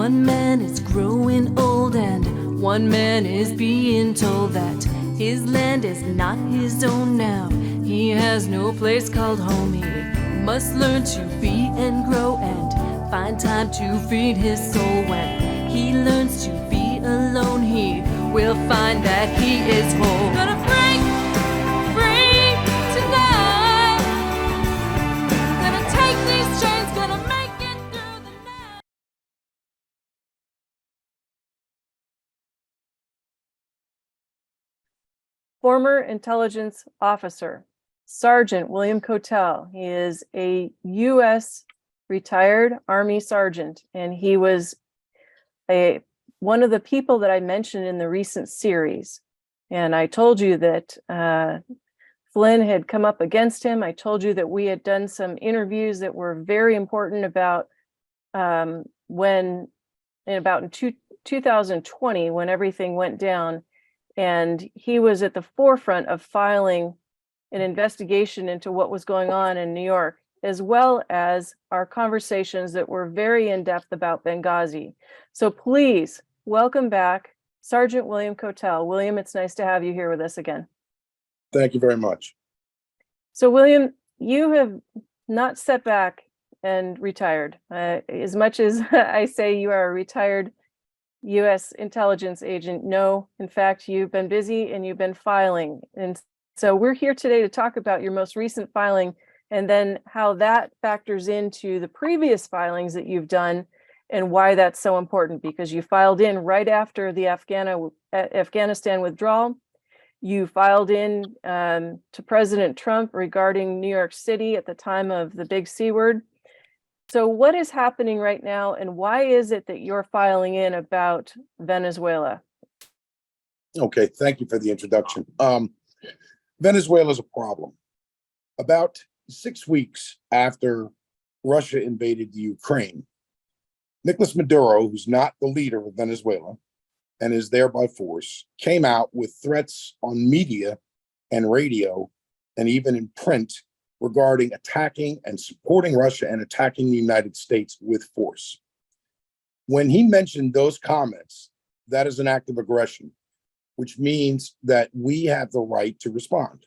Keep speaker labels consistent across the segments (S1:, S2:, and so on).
S1: One man is growing old and one man is being told that his land is not his own now. He has no place called home. He must learn to be and grow and find time to feed his soul. When he learns to be alone, he will find that he is whole. Gonna break free tonight. Gonna take these chains, gonna make it through the night.
S2: Former intelligence officer, Sergeant William Kotel. He is a U.S. retired Army sergeant, and he was one of the people that I mentioned in the recent series. And I told you that Flynn had come up against him. I told you that we had done some interviews that were very important about in 2020, when everything went down. And he was at the forefront of filing an investigation into what was going on in New York, as well as our conversations that were very in-depth about Benghazi. So please welcome back Sergeant William Kotel. William, it's nice to have you here with us again.
S3: Thank you very much.
S2: So William, you have not stepped back and retired. As much as I say you are a retired U.S. intelligence agent, no, in fact, you've been busy and you've been filing. And so we're here today to talk about your most recent filing and then how that factors into the previous filings that you've done and why that's so important, because you filed in right after the Afghanistan withdrawal. You filed in to President Trump regarding New York City at the time of the big C word. So what is happening right now, and why is it that you're filing in about Venezuela?
S3: Okay, thank you for the introduction. Venezuela is a problem. About 6 weeks after Russia invaded the Ukraine, Nicolas Maduro, who's not the leader of Venezuela and is there by force, came out with threats on media and radio and even in print regarding attacking and supporting Russia and attacking the United States with force. When he mentioned those comments, that is an act of aggression, which means that we have the right to respond.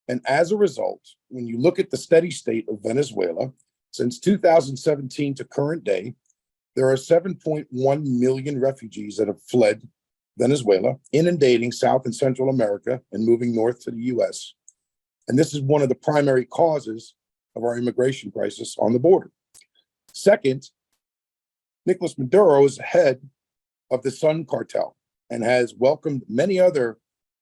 S3: And as a result, when you look at the steady state of Venezuela, since 2017 to current day, there are 7.1 million refugees that have fled Venezuela, inundating South and Central America and moving north to the US. And this is one of the primary causes of our immigration crisis on the border. Second, Nicolas Maduro is head of the Sun cartel and has welcomed many other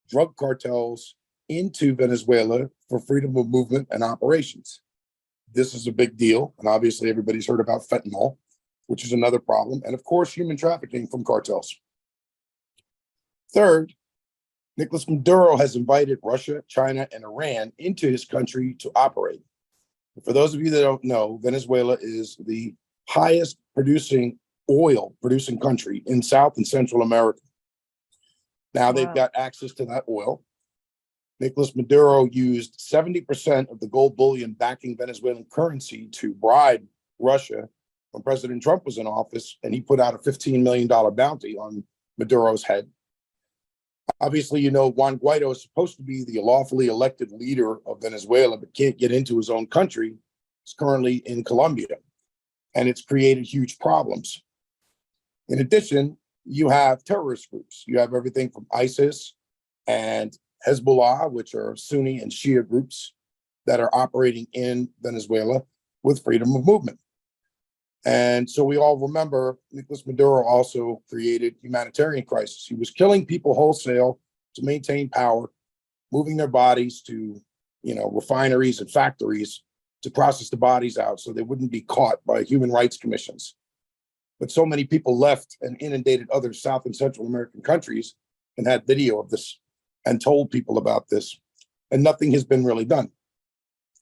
S3: drug cartels into Venezuela for freedom of movement and operations. This is a big deal. And obviously everybody's heard about fentanyl, which is another problem. And of course, human trafficking from cartels. Third, Nicolas Maduro has invited Russia, China, and Iran into his country to operate. For those of you that don't know, Venezuela is the highest oil producing country in South and Central America. Now they've got access to that oil. Nicolas Maduro used 70% of the gold bullion backing Venezuelan currency to bribe Russia when President Trump was in office, and he put out a $15 million bounty on Maduro's head. Obviously, you know, Juan Guaido is supposed to be the lawfully elected leader of Venezuela, but can't get into his own country. He's currently in Colombia, and it's created huge problems. In addition, you have terrorist groups. You have everything from ISIS and Hezbollah, which are Sunni and Shia groups that are operating in Venezuela with freedom of movement. And so we all remember Nicolas Maduro also created humanitarian crisis. He was killing people wholesale to maintain power, moving their bodies to, refineries and factories to process the bodies out so they wouldn't be caught by human rights commissions. But so many people left and inundated other South and Central American countries and had video of this and told people about this, and nothing has been really done.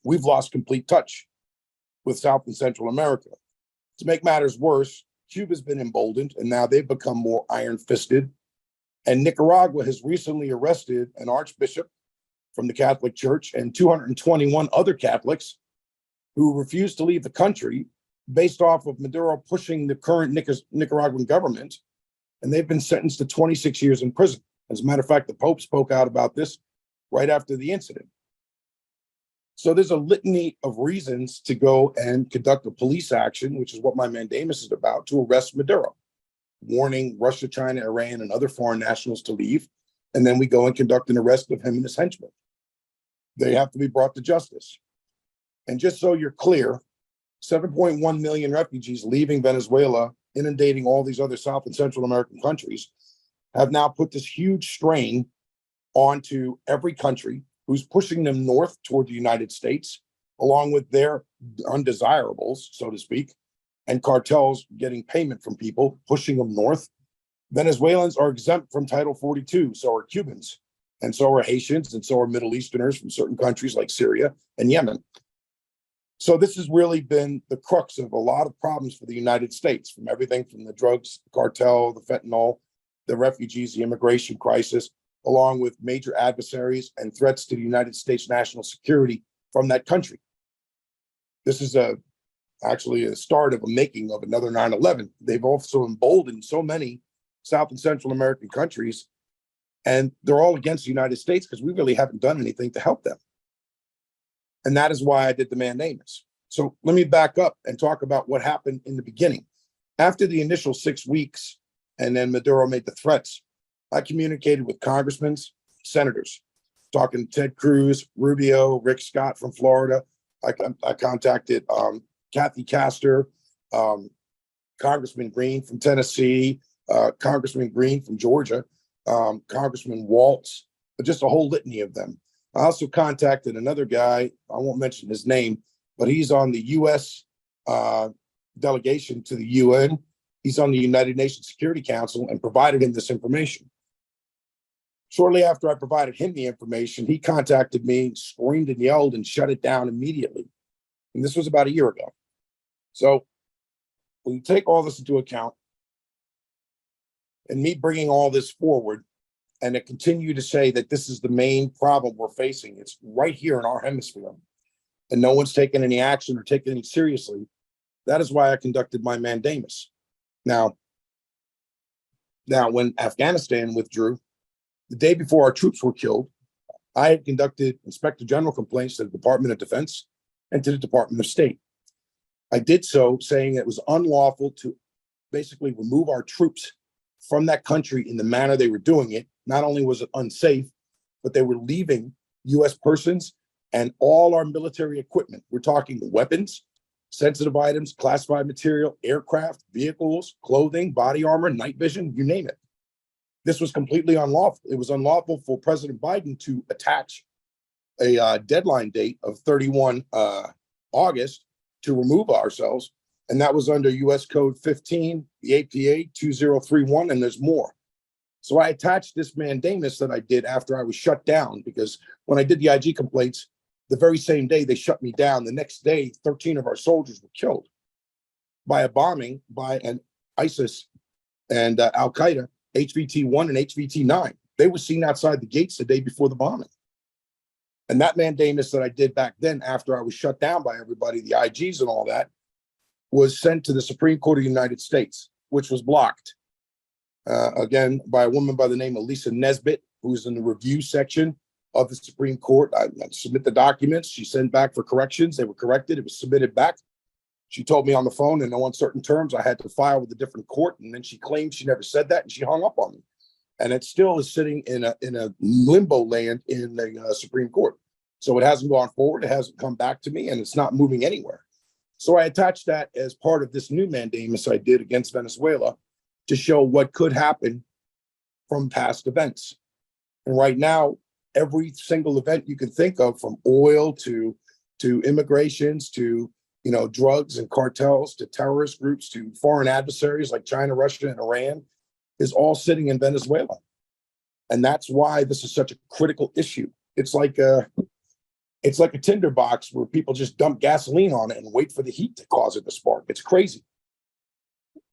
S3: We've lost complete touch with South and Central America. To make matters worse, Cuba's been emboldened, and now they've become more iron-fisted. And Nicaragua has recently arrested an archbishop from the Catholic Church and 221 other Catholics who refused to leave the country based off of Maduro pushing the current Nicaraguan government, and they've been sentenced to 26 years in prison. As a matter of fact, the Pope spoke out about this right after the incident. So there's a litany of reasons to go and conduct a police action, which is what my mandamus is about, to arrest Maduro, warning Russia, China, Iran, and other foreign nationals to leave. And then we go and conduct an arrest of him and his henchmen. They have to be brought to justice. And just so you're clear, 7.1 million refugees leaving Venezuela, inundating all these other South and Central American countries, have now put this huge strain onto every country who's pushing them north toward the United States, along with their undesirables, so to speak, and cartels getting payment from people, pushing them north. Venezuelans are exempt from Title 42, so are Cubans, and so are Haitians, and so are Middle Easterners from certain countries like Syria and Yemen. So this has really been the crux of a lot of problems for the United States, from everything from the drugs cartel, the fentanyl, the refugees, the immigration crisis, along with major adversaries and threats to the United States national security from that country. This is actually a start of a making of another 9/11. They've also emboldened so many South and Central American countries, and they're all against the United States because we really haven't done anything to help them. And that is why I did the mandamus. So let me back up and talk about what happened in the beginning. After the initial 6 weeks, and then Maduro made the threats, I communicated with congressmen, senators, talking to Ted Cruz, Rubio, Rick Scott from Florida. I contacted Kathy Castor, Congressman Green from Tennessee, Congressman Green from Georgia, Congressman Waltz, just a whole litany of them. I also contacted another guy, I won't mention his name, but he's on the U.S. Delegation to the UN. He's on the United Nations Security Council, and provided him this information. Shortly after I provided him the information, he contacted me, screamed and yelled, and shut it down immediately. And this was about a year ago. So when you take all this into account, and me bringing all this forward, and to continue to say that this is the main problem we're facing, it's right here in our hemisphere, and no one's taking any action or taking it seriously, that is why I conducted my mandamus. Now, when Afghanistan withdrew, the day before our troops were killed, I had conducted Inspector General complaints to the Department of Defense and to the Department of State. I did so saying it was unlawful to basically remove our troops from that country in the manner they were doing it. Not only was it unsafe, but they were leaving U.S. persons and all our military equipment. We're talking weapons, sensitive items, classified material, aircraft, vehicles, clothing, body armor, night vision, you name it. This was completely unlawful. It was unlawful for President Biden to attach a deadline date of 31 August to remove ourselves. And that was under U.S. Code 15, the APA 2031, and there's more. So I attached this mandamus that I did after I was shut down, because when I did the IG complaints, the very same day they shut me down. The next day, 13 of our soldiers were killed by a bombing by an ISIS and Al-Qaeda, HVT-1 and HVT-9. They were seen outside the gates the day before the bombing. And that mandamus that I did back then, after I was shut down by everybody, the IGs and all that, was sent to the Supreme Court of the United States, which was blocked, again, by a woman by the name of Lisa Nesbitt, who's in the review section of the Supreme Court. I submit the documents. She sent back for corrections. They were corrected. It was submitted back. She told me on the phone in no uncertain terms I had to file with a different court, and then she claimed she never said that, and she hung up on me. And it still is sitting in a limbo land in the Supreme Court. So it hasn't gone forward. It hasn't come back to me, and it's not moving anywhere. So I attached that as part of this new mandamus I did against Venezuela to show what could happen from past events. And right now, every single event you can think of, from oil to immigrations to drugs and cartels to terrorist groups to foreign adversaries like China, Russia, and Iran, is all sitting in Venezuela. And that's why this is such a critical issue. It's like a tinderbox where people just dump gasoline on it and wait for the heat to cause it to spark. It's crazy.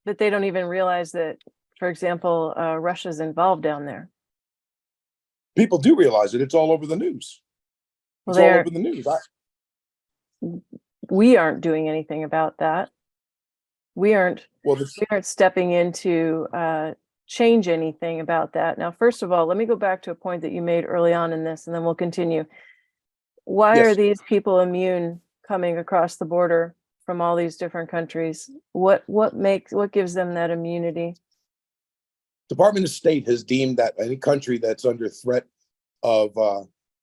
S2: But they don't even realize that, for example, Russia's involved down there.
S3: People do realize it. It's all over the news. It's all over the news.
S2: We aren't doing anything about that. We aren't
S3: Well,
S2: we aren't stepping in to change anything about that. Now, first of all, let me go back to a point that you made early on in this, and then we'll continue. Why are
S3: yes,
S2: these people immune coming across the border from all these different countries? What gives them that immunity?
S3: Department of State has deemed that any country that's under threat of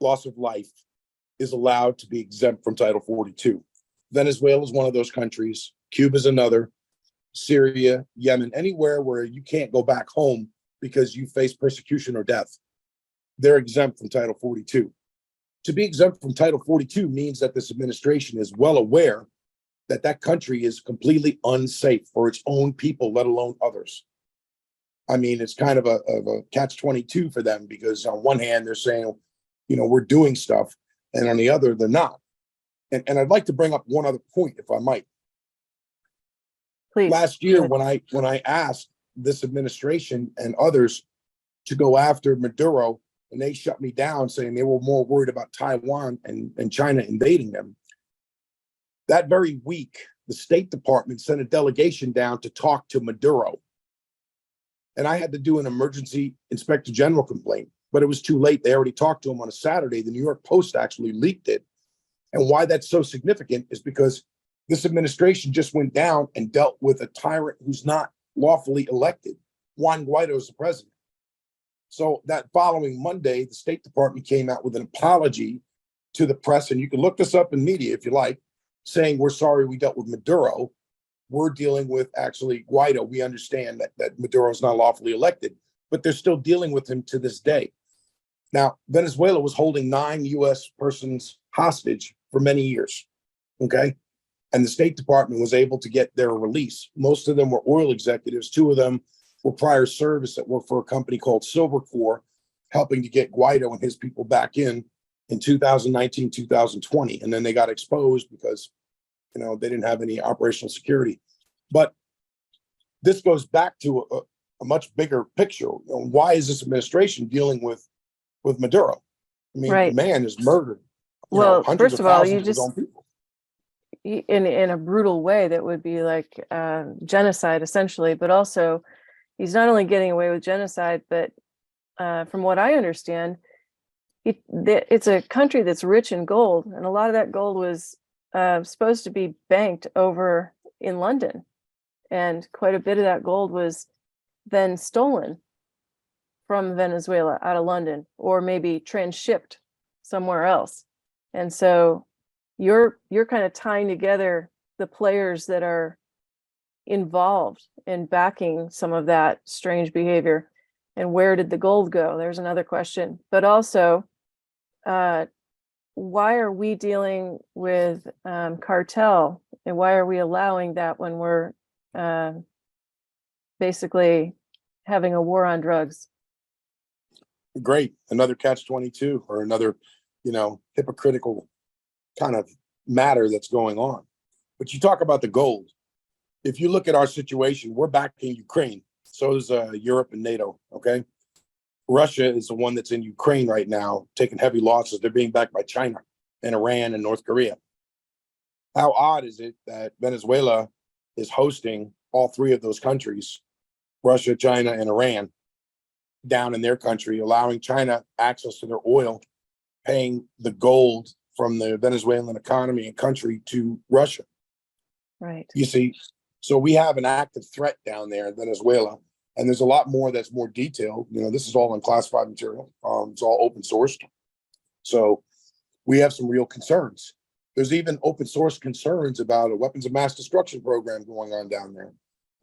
S3: loss of life is allowed to be exempt from Title 42. Venezuela is one of those countries. Cuba is another. Syria, Yemen, anywhere where you can't go back home because you face persecution or death, they're exempt from Title 42. To be exempt from Title 42 means that this administration is well aware that that country is completely unsafe for its own people, let alone others. I mean, it's kind of a catch-22 for them, because on one hand, they're saying, we're doing stuff, and on the other, they're not. And I'd like to bring up one other point, if I might.
S2: Please.
S3: Last year, when I asked this administration and others to go after Maduro, and they shut me down, saying they were more worried about Taiwan and China invading them. That very week, the State Department sent a delegation down to talk to Maduro. And I had to do an emergency inspector general complaint, but it was too late. They already talked to him on a Saturday. The New York Post actually leaked it. And why that's so significant is because this administration just went down and dealt with a tyrant who's not lawfully elected. Juan Guaido is the president. So that following Monday, the State Department came out with an apology to the press, and you can look this up in media if you like, saying, we're sorry we dealt with Maduro. We're dealing with actually Guaido. We understand that Maduro is not lawfully elected, but they're still dealing with him to this day. Now, Venezuela was holding 9 U.S. persons hostage for many years, okay? And the State Department was able to get their release. Most of them were oil executives. 2 of them were prior service that worked for a company called Silvercorp, helping to get Guaido and his people back in 2019, 2020. And then they got exposed because, they didn't have any operational security. But this goes back to a much bigger picture. Why is this administration dealing with Maduro? I mean,
S2: Right.
S3: the man is murdered.
S2: Well,
S3: Hundreds
S2: first
S3: of
S2: of all,
S3: thousands
S2: you
S3: of his
S2: just
S3: own people.
S2: in a brutal way that would be like genocide, essentially. But also, he's not only getting away with genocide, but from what I understand, it's a country that's rich in gold, and a lot of that gold was supposed to be banked over in London, and quite a bit of that gold was then stolen from Venezuela out of London, or maybe transshipped somewhere else. And so you're kind of tying together the players that are involved in backing some of that strange behavior. And where did the gold go? There's another question. But also, why are we dealing with cartel, and why are we allowing that when we're basically having a war on drugs?
S3: Great. Another catch-22, or another, hypocritical kind of matter that's going on. But you talk about the gold. If you look at our situation, we're back in Ukraine. So is Europe and NATO, okay? Russia is the one that's in Ukraine right now, taking heavy losses. They're being backed by China and Iran and North Korea. How odd is it that Venezuela is hosting all 3 of those countries, Russia, China, and Iran, down in their country, allowing China access to their oil, paying the gold from the Venezuelan economy and country to Russia?
S2: Right.
S3: You see, so we have an active threat down there in Venezuela. And there's a lot more that's more detailed. This is all unclassified material. It's all open sourced. So we have some real concerns. There's even open source concerns about a weapons of mass destruction program going on down there,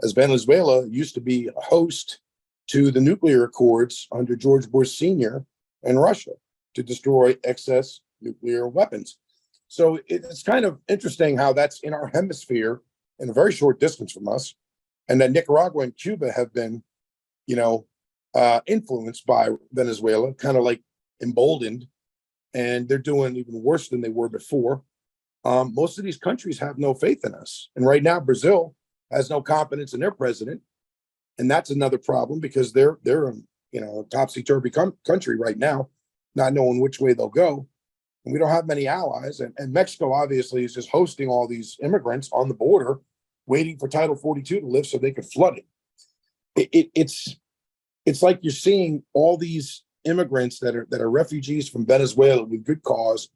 S3: as Venezuela used to be a host to the nuclear accords under George Bush Sr. and Russia to destroy excess nuclear weapons. So it's kind of interesting how that's in our hemisphere in a very short distance from us. And that Nicaragua and Cuba have been, influenced by Venezuela, kind of like emboldened, and they're doing even worse than they were before. Most of these countries have no faith in us. And right now, Brazil has no confidence in their president. And that's another problem, because they're a topsy-turvy country right now, not knowing which way they'll go. And we don't have many allies. And Mexico obviously is just hosting all these immigrants on the border, waiting for Title 42 to lift so they could flood it. It's like you're seeing all these immigrants that are refugees from Venezuela with good cause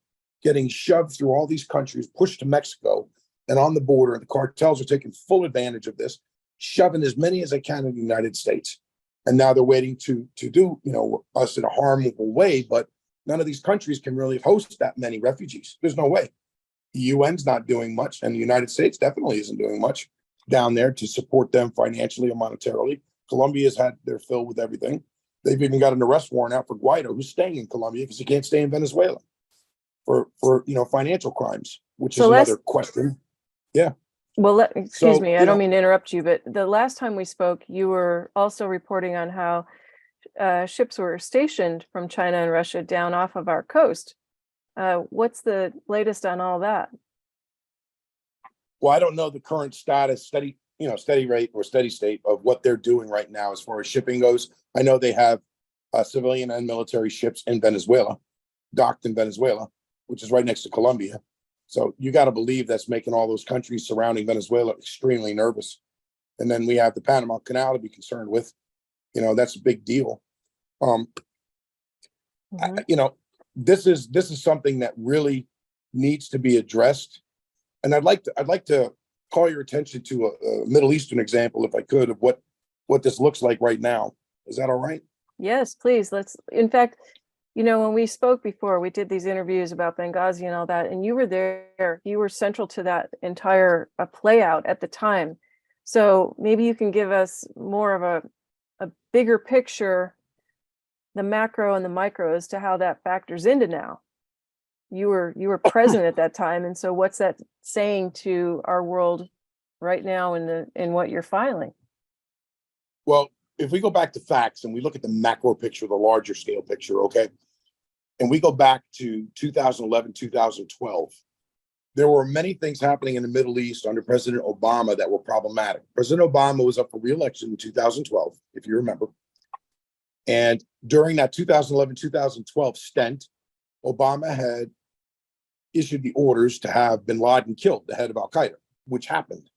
S3: getting shoved through all these countries, pushed to Mexico and on the border. And the cartels are taking full advantage of this, shoving as many as they can in the United States. And now they're waiting to do, us in a harmful way, but none of these countries can really host that many refugees. There's no way. The UN's not doing much, and the United States definitely isn't doing much down there to support them financially or monetarily. Colombia's had their fill with everything. They've even got an arrest warrant out for Guaido, who's staying in Colombia because he can't stay in Venezuela for financial crimes, which is another question. Yeah.
S2: Well, excuse me, I don't
S3: know,
S2: mean to interrupt you, but the last time we spoke, you were also reporting on how ships were stationed from China and Russia down off of our coast. What's the latest on all that?
S3: Well, I don't know the current status, steady rate or steady state of what they're doing right now as far as shipping goes. I know they have civilian and military ships in Venezuela, docked in Venezuela, which is right next to Colombia. So you got to believe that's making all those countries surrounding Venezuela extremely nervous. And then we have the Panama Canal to be concerned with. That's a big deal. This is something that really needs to be addressed. And I'd like to call your attention to a Middle Eastern example, if I could, of what this looks like right now. Is that all right?
S2: Yes, please. In fact, when we spoke before, we did these interviews about Benghazi and all that, and you were there, you were central to that entire play out at the time. So maybe you can give us more of a bigger picture, the macro and the micro, as to how that factors into now. You were present at that time, and so what's that saying to our world right now in what you're filing?
S3: Well, if we go back to facts and we look at the macro picture, the larger scale picture, okay, and we go back to 2011, 2012, there were many things happening in the Middle East under President Obama that were problematic. President Obama was up for re-election in 2012, if you remember. And during that 2011, 2012 stint, Obama had issued the orders to have bin Laden killed, the head of al-Qaeda, which happened.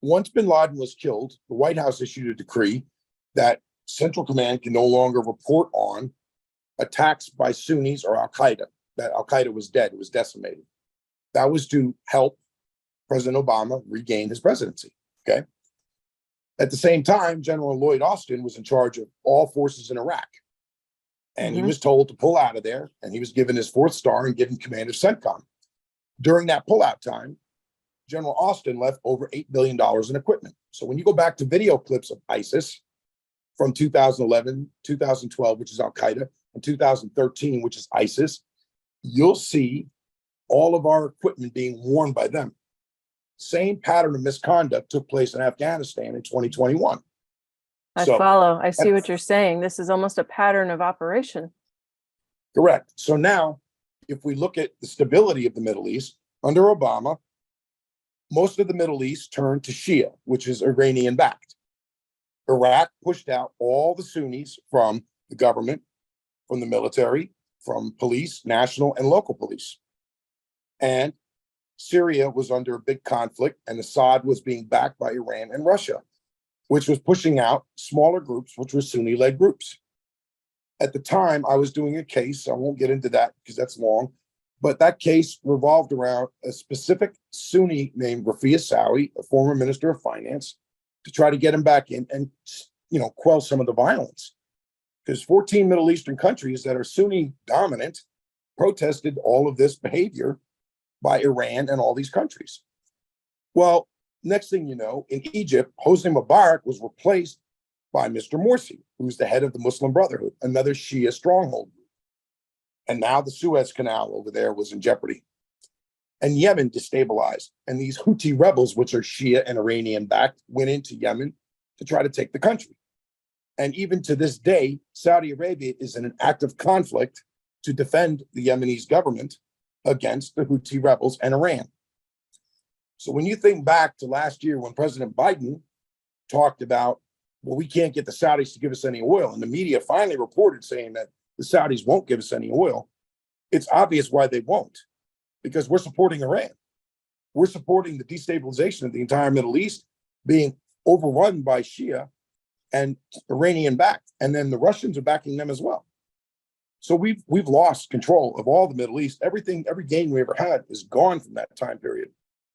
S3: Once bin Laden was killed, the White House issued a decree that Central Command can no longer report on attacks by Sunnis or al-Qaeda, that al-Qaeda was dead, it was decimated. That was to help President Obama regain his presidency, okay? At the same time, General Lloyd Austin was in charge of all forces in Iraq. And he was told to pull out of there, and he was given his 4th star and given command of CENTCOM. During that pullout time, General Austin left over $8 billion in equipment. So when you go back to video clips of ISIS from 2011, 2012, which is al-Qaeda, and 2013, which is ISIS, you'll see all of our equipment being worn by them. Same pattern of misconduct took place in Afghanistan in 2021.
S2: I follow. I see what you're saying. This is almost a pattern of operation.
S3: Correct. So now, if we look at the stability of the Middle East, under Obama, most of the Middle East turned to Shia, which is Iranian-backed. Iraq pushed out all the Sunnis from the government, from the military, from police, national and local police. And Syria was under a big conflict, and Assad was being backed by Iran and Russia, which was pushing out smaller groups, which were Sunni-led groups. At the time, I was doing a case, I won't get into that because that's long, but that case revolved around a specific Sunni named Rafia Sawi, a former minister of finance, to try to get him back in and, quell some of the violence. Because 14 Middle Eastern countries that are Sunni dominant protested all of this behavior by Iran and all these countries. Well, next thing you know, in Egypt, Hosni Mubarak was replaced by Mr. Morsi, who's the head of the Muslim Brotherhood, another Shia stronghold. And now the Suez Canal over there was in jeopardy. And Yemen destabilized. And these Houthi rebels, which are Shia and Iranian-backed, went into Yemen to try to take the country. And even to this day, Saudi Arabia is in an active conflict to defend the Yemenis government against the Houthi rebels and Iran. So when you think back to last year when President Biden talked about, well, we can't get the Saudis to give us any oil, and the media finally reported saying that the Saudis won't give us any oil, it's obvious why they won't, because we're supporting Iran. we're supporting the destabilization of the entire Middle East being overrun by Shia and Iranian backed, and then the Russians are backing them as well. So we've lost control of all the Middle East. Everything, every gain we ever had is gone from that time period.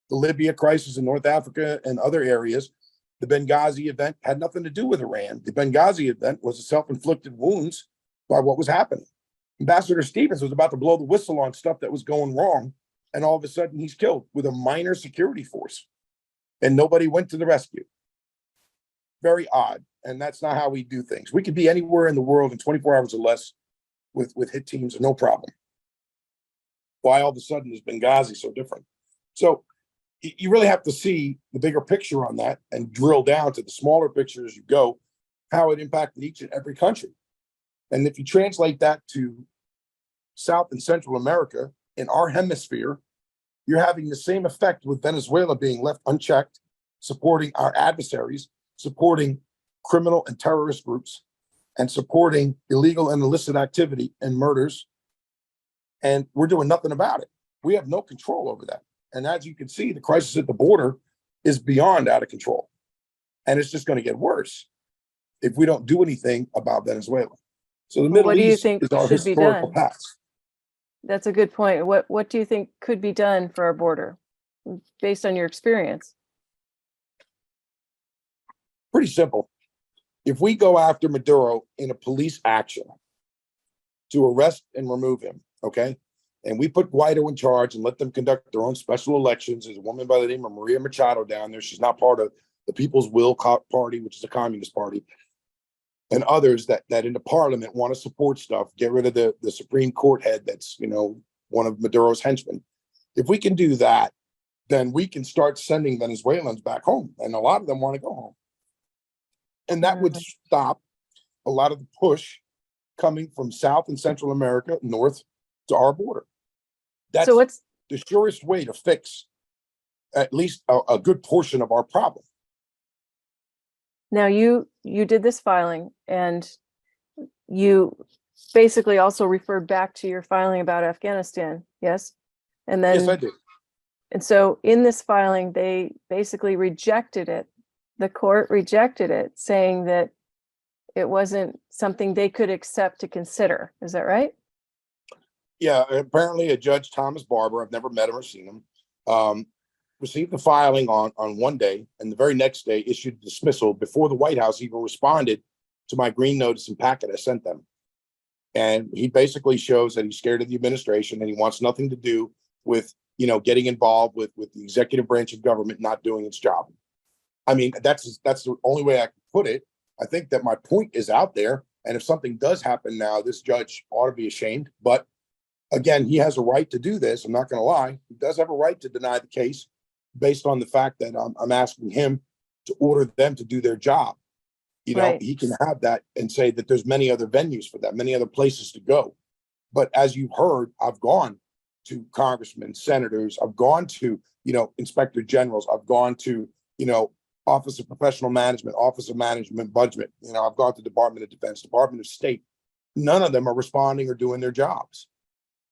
S3: The Libya crisis in North Africa and other areas, the Benghazi event had nothing to do with Iran. The Benghazi event was a self-inflicted wounds by what was happening. Ambassador Stevens was about to blow the whistle on stuff that was going wrong, and all of a sudden he's killed with a minor security force, and nobody went to the rescue. Very odd, and that's not how we do things. We could be anywhere in the world in 24 hours or less with hit teams, no problem. Why all of a sudden is Benghazi so different? So you really have to see the bigger picture on that and drill down to the smaller picture as you go, how it impacted each and every country. And if you translate that to South and Central America, in our hemisphere, you're having the same effect with Venezuela being left unchecked, supporting our adversaries, supporting criminal and terrorist groups, and supporting illegal and illicit activity and murders. And we're doing nothing about it. We have no control over that. And as you can see, the crisis at the border is beyond out of control. And it's just going to get worse if we don't do anything about Venezuela. So the Middle East is our historical past.
S2: That's a good point. What do you think could be done for our border based on your experience?
S3: Pretty simple. If we go after Maduro in a police action to arrest and remove him, okay, and we put Guaido in charge and let them conduct their own special elections, there's a woman by the name of Maria Machado down there. She's not part of the People's Will Party, which is a communist party, and others that in the parliament want to support stuff, get rid of the Supreme Court head that's, you know, one of Maduro's henchmen. If we can do that, then we can start sending Venezuelans back home. And a lot of them want to go home. And that would stop a lot of the push coming from South and Central America north to our border. That's the surest way to fix at least a good portion of our problem.
S2: Now you did this filing, and you basically also referred back to your filing about Afghanistan, yes? And then,
S3: yes, I did.
S2: And so in this filing, they basically rejected it. The court rejected it, saying that it wasn't something they could accept to consider. Is that right?
S3: Yeah, apparently a Judge Thomas Barber, I've never met him or seen him, received the filing on one day, and the very next day issued dismissal before the White House even responded to my green notice and packet I sent them. And he basically shows that he's scared of the administration and he wants nothing to do with, you know, getting involved with the executive branch of government not doing its job. I mean, that's the only way I can put it. I think that my point is out there. And if something does happen now, this judge ought to be ashamed. But again, he has a right to do this. I'm not going to lie. He does have a right to deny the case based on the fact that I'm asking him to order them to do their job. You know, right. He can have that and say that there's many other venues for that, many other places to go. But as you've heard, I've gone to congressmen, senators, I've gone to, you know, inspector generals, I've gone to, you know, Office of Professional Management, Office of Management Budget, you know, I've gone to Department of Defense, Department of State. None of them are responding or doing their jobs.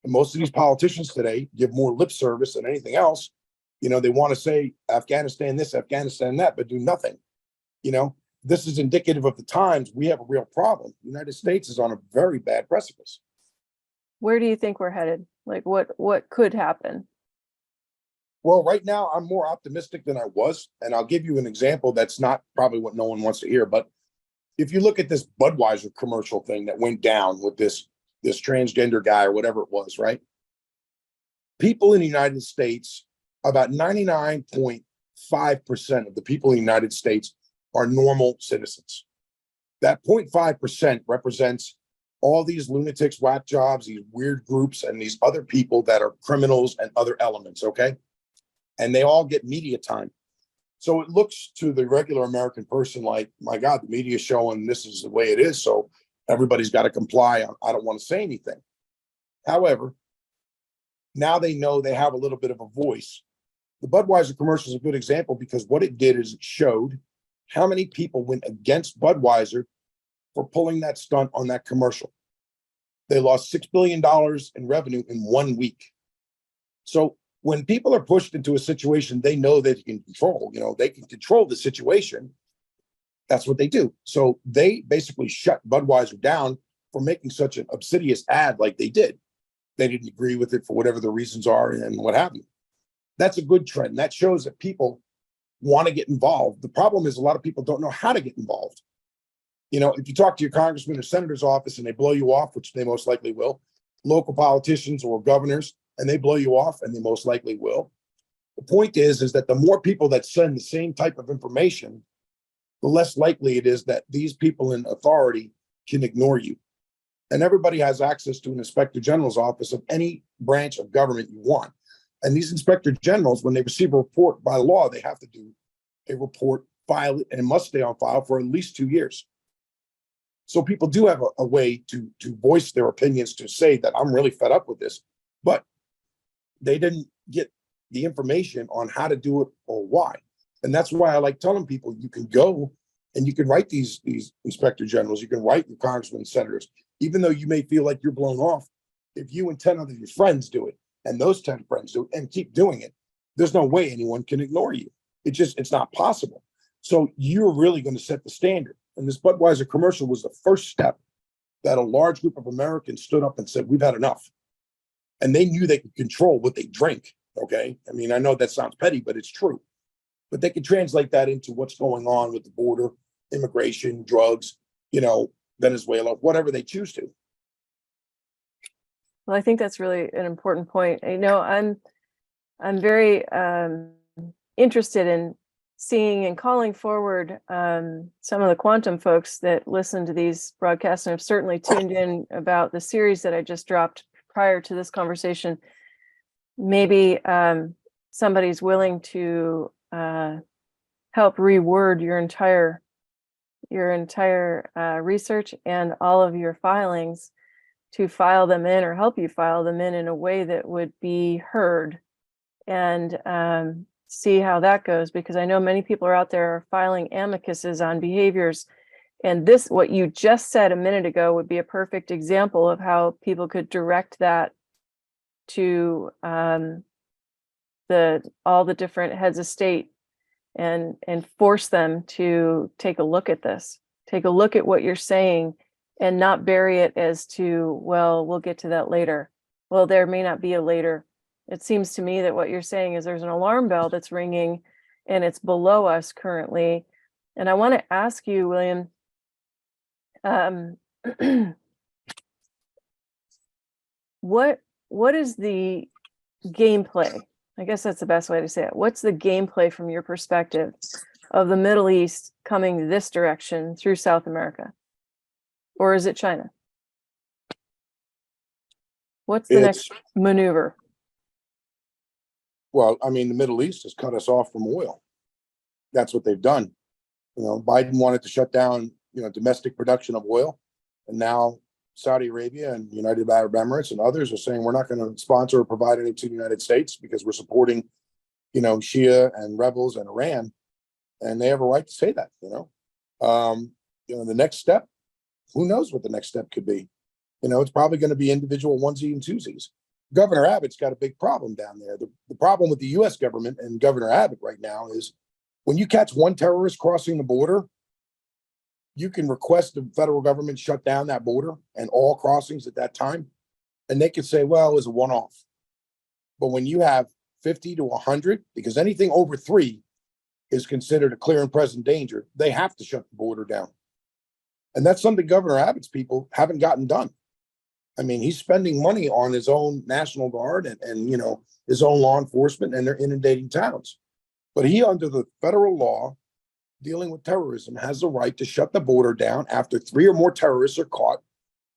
S3: And most of these politicians today give more lip service than anything else. You know, they want to say Afghanistan this, Afghanistan that, but do nothing. You know, this is indicative of the times we have a real problem. The United States is on a very bad precipice.
S2: Where do you think we're headed? Like what could happen?
S3: Well, right now I'm more optimistic than I was. And I'll give you an example that's not probably what no one wants to hear. But if you look at this Budweiser commercial thing that went down with this transgender guy or whatever it was, right? People in the United States, about 99.5% of the people in the United States are normal citizens. That 0.5% represents all these lunatics, whack jobs, these weird groups, and these other people that are criminals and other elements, okay? And they all get media time. So it looks to the regular American person like, my God, the media is showing this is the way it is, so everybody's got to comply. I don't want to say anything. However, now they know they have a little bit of a voice. The Budweiser commercial is a good example because what it did is it showed how many people went against Budweiser for pulling that stunt on that commercial. They lost $6 billion in revenue in 1 week. So when people are pushed into a situation they know they can control, they can control the situation. That's what they do. So they basically shut Budweiser down for making such an obsidious ad like they did. They didn't agree with it for whatever the reasons are and what have you. That's a good trend. That shows that people want to get involved. The problem is a lot of people don't know how to get involved. If you talk to your congressman or senator's office and they blow you off, which they most likely will, local politicians or governors, and they blow you off, and they most likely will. The point is that the more people that send the same type of information, the less likely it is that these people in authority can ignore you. And everybody has access to an inspector general's office of any branch of government you want. And these inspector generals, when they receive a report by law, they have to do a report, file it, and it must stay on file for at least 2 years. So people do have a way to voice their opinions, to say that I'm really fed up with this, but they didn't get the information on how to do it or why. And that's why I like telling people you can go and you can write these inspector generals, you can write your congressmen and senators, even though you may feel like you're blown off. If you and 10 other your friends do it, and those 10 friends do it, and keep doing it, there's no way anyone can ignore you. It's not possible. So you're really going to set the standard. And this Budweiser commercial was the first step that a large group of Americans stood up and said, we've had enough. And they knew they could control what they drink. Okay. I mean, I know that sounds petty, but it's true. But they can translate that into what's going on with the border, immigration, drugs, Venezuela, whatever they choose to.
S2: Well, I think that's really an important point. I'm very interested in seeing and calling forward some of the quantum folks that listen to these broadcasts and have certainly tuned in about the series that I just dropped prior to this conversation. Maybe somebody's willing to help reword your entire research and all of your filings, to file them in or help you file them in a way that would be heard, and see how that goes, because I know many people are out there are filing amicuses on behaviors. And this, what you just said a minute ago, would be a perfect example of how people could direct that to all the different heads of state and force them to take a look at this, take a look at what you're saying, and not bury it as to, well, we'll get to that later. Well, there may not be a later. It seems to me that what you're saying is there's an alarm bell that's ringing and it's below us currently. And I want to ask you, William, what is the gameplay? I guess that's the best way to say it. What's the gameplay from your perspective of the Middle East coming this direction through South America? Or is it China? What's the next maneuver?
S3: Well, I mean, the Middle East has cut us off from oil. That's what they've done. Biden wanted to shut down, domestic production of oil. And now Saudi Arabia and United Arab Emirates and others are saying we're not going to sponsor or provide it to the United States because we're supporting, Shia and rebels and Iran. And they have a right to say that, the next step, who knows what the next step could be? It's probably going to be individual onesie and twosies. Governor Abbott's got a big problem down there. The problem with the U.S. government and Governor Abbott right now is when you catch one terrorist crossing the border, you can request the federal government shut down that border and all crossings at that time. And they can say, well, it was a one-off. But when you have 50 to 100, because anything over 3 is considered a clear and present danger, they have to shut the border down. And that's something Governor Abbott's people haven't gotten done. I mean, he's spending money on his own National Guard and his own law enforcement, and they're inundating towns. But he, under the federal law dealing with terrorism, has the right to shut the border down after 3 or more terrorists are caught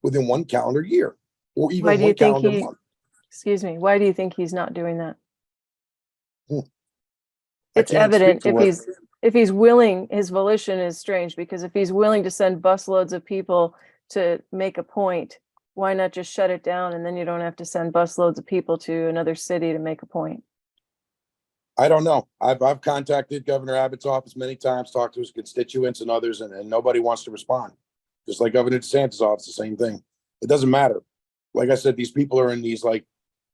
S3: within 1 calendar year, or even 1 calendar month.
S2: Excuse me. Why do you think he's not doing that?
S3: I
S2: It's
S3: can't
S2: evident
S3: speak to
S2: if he's willing. His volition is strange, because if he's willing to send busloads of people to make a point, why not just shut it down, and then you don't have to send busloads of people to another city to make a point?
S3: I don't know. I've contacted Governor Abbott's office many times, talked to his constituents and others, and nobody wants to respond. Just like Governor DeSantis' office, the same thing. It doesn't matter. Like I said, these people are in these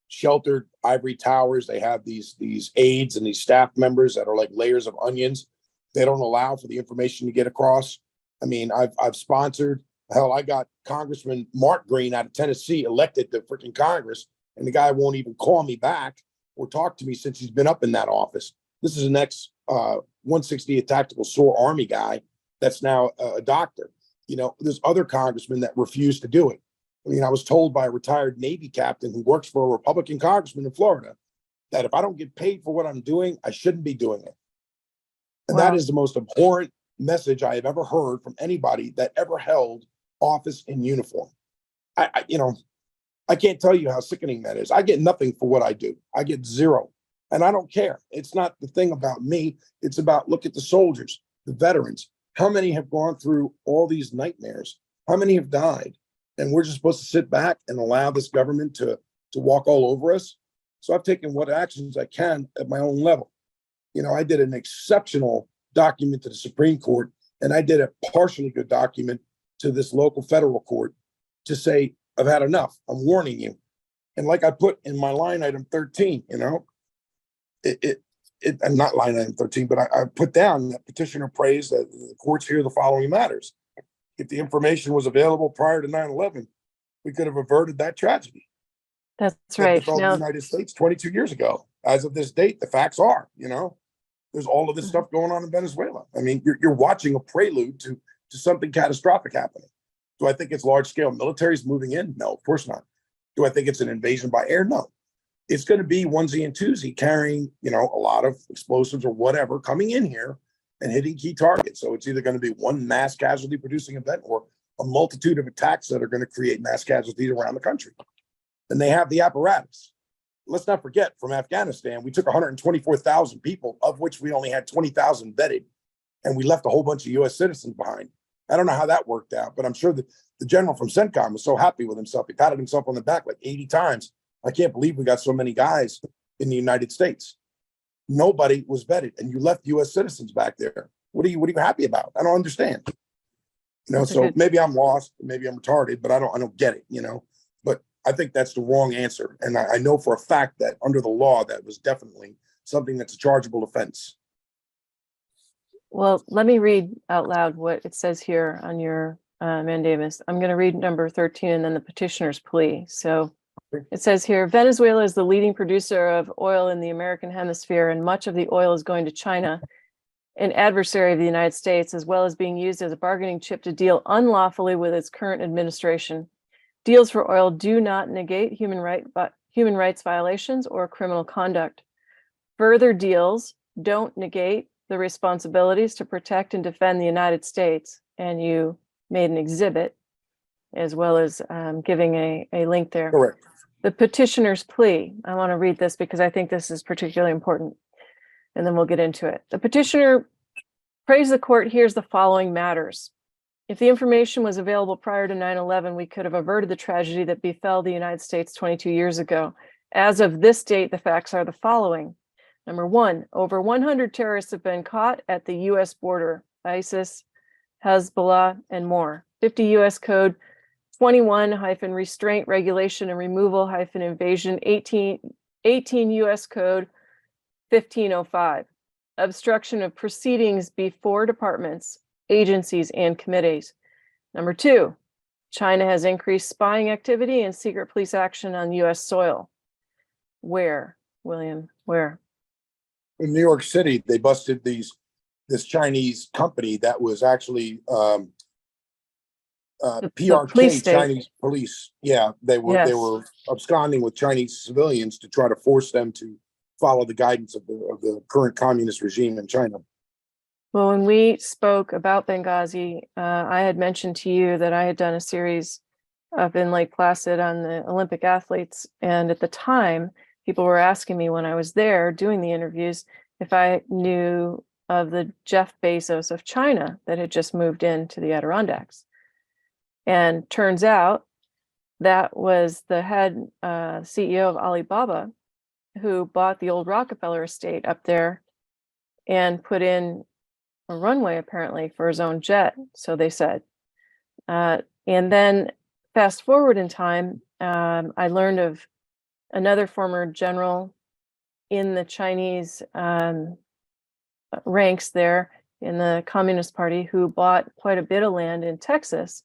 S3: sheltered ivory towers. They have these aides and these staff members that are like layers of onions. They don't allow for the information to get across. I mean, I've sponsored. Hell, I got Congressman Mark Green out of Tennessee elected to freaking Congress, and the guy won't even call me back or talk to me since he's been up in that office. This is an ex 168th Tactical SOAR Army guy that's now a doctor. You know, there's other congressmen that refuse to do it. I mean, I was told by a retired Navy captain who works for a Republican congressman in Florida that if I don't get paid for what I'm doing, I shouldn't be doing it. And
S2: Wow.
S3: that is the most abhorrent message I have ever heard from anybody that ever held office in uniform. I can't tell you how sickening that is. I get nothing for what I do. I get zero. And I don't care. It's not the thing about me. It's about, look at the soldiers, the veterans. How many have gone through all these nightmares? How many have died? And we're just supposed to sit back and allow this government to walk all over us. So I've taken what actions I can at my own level. You know, I did an exceptional document to the Supreme Court, and I did a partially good document to this local federal court to say, I've had enough. I'm warning you. And like I put in my line item 13, you know, I'm not line item 13, but I put down that petitioner prays that the courts hear the following matters. If the information was available prior to 9/11, we could have averted that tragedy.
S2: That's
S3: That
S2: right.
S3: befell the United States 22 years ago. As of this date, the facts are, you know, there's all of this stuff going on in Venezuela. I mean, you're watching a prelude to something catastrophic happening. Do I think it's large scale militaries moving in? No, of course not. Do I think it's an invasion by air? No. It's going to be onesie and twosie carrying, you know, a lot of explosives or whatever coming in here and hitting key targets. So it's either going to be one mass casualty producing event or a multitude of attacks that are going to create mass casualties around the country. And they have the apparatus. Let's not forget, from Afghanistan, we took 124,000 people, of which we only had 20,000 vetted, and we left a whole bunch of U.S. citizens behind. I don't know how that worked out, but I'm sure that the general from CENTCOM was so happy with himself. He patted himself on the back like 80 times. I can't believe we got so many guys in the United States. Nobody was vetted, and you left U.S. citizens back there. What are you happy about? I don't understand. You know, so maybe I'm lost, maybe I'm retarded, but I don't get it, you know. But I think that's the wrong answer. And I know for a fact that under the law, that was definitely something that's a chargeable offense.
S2: Well, let me read out loud what it says here on your mandamus. I'm going to read number 13 and then the petitioner's plea. So it says here, Venezuela is the leading producer of oil in the American hemisphere, and much of the oil is going to China, an adversary of the United States, as well as being used as a bargaining chip to deal unlawfully with its current administration. Deals for oil do not negate human rights violations or criminal conduct. Further deals don't negate the responsibilities to protect and defend the United States. And you made an exhibit as well as giving a link there.
S3: Correct.
S2: The petitioner's plea. I want to read this because I think this is particularly important, and then we'll get into it. The petitioner prays the court hears the following matters. If the information was available prior to 9/11, we could have averted the tragedy that befell the United States 22 years ago. As of this date, the facts are the following. Number one, over 100 terrorists have been caught at the U.S. border, ISIS, Hezbollah, and more. 50 U.S. Code 21-restraint, regulation, and removal-invasion, 18 U.S. Code 1505. Obstruction of proceedings before departments, agencies, and committees. Number two, China has increased spying activity and secret police action on U.S. soil. Where, William? Where?
S3: In New York City, they busted this Chinese company that was actually PRK, Chinese police. Yeah, they were absconding with Chinese civilians to try to force them to follow the guidance of the current communist regime in China.
S2: Well, when we spoke about Benghazi, I had mentioned to you that I had done a series up in Lake Placid on the Olympic athletes. And at the time, people were asking me when I was there doing the interviews if I knew of the Jeff Bezos of China that had just moved into the Adirondacks. And turns out that was the head CEO of Alibaba, who bought the old Rockefeller estate up there and put in a runway apparently for his own jet, so they said. And then fast forward in time, I learned of another former general in the Chinese ranks there in the Communist Party who bought quite a bit of land in Texas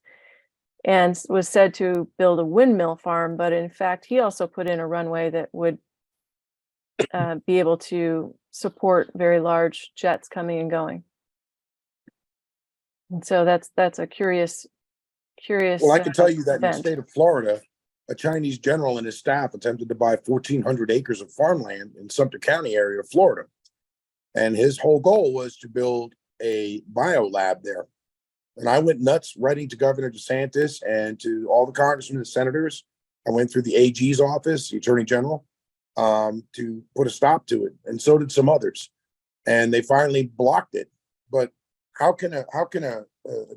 S2: and was said to build a windmill farm, but in fact, he also put in a runway that would be able to support very large jets coming and going. And so that's a curious.
S3: Well, I can tell you that in the
S2: event.
S3: state of Florida, a Chinese general and his staff attempted to buy 1,400 acres of farmland in Sumter County area of Florida. And his whole goal was to build a bio lab there. And I went nuts writing to Governor DeSantis and to all the congressmen and senators. I went through the AG's office, the attorney general, to put a stop to it. And so did some others. And they finally blocked it. But how can a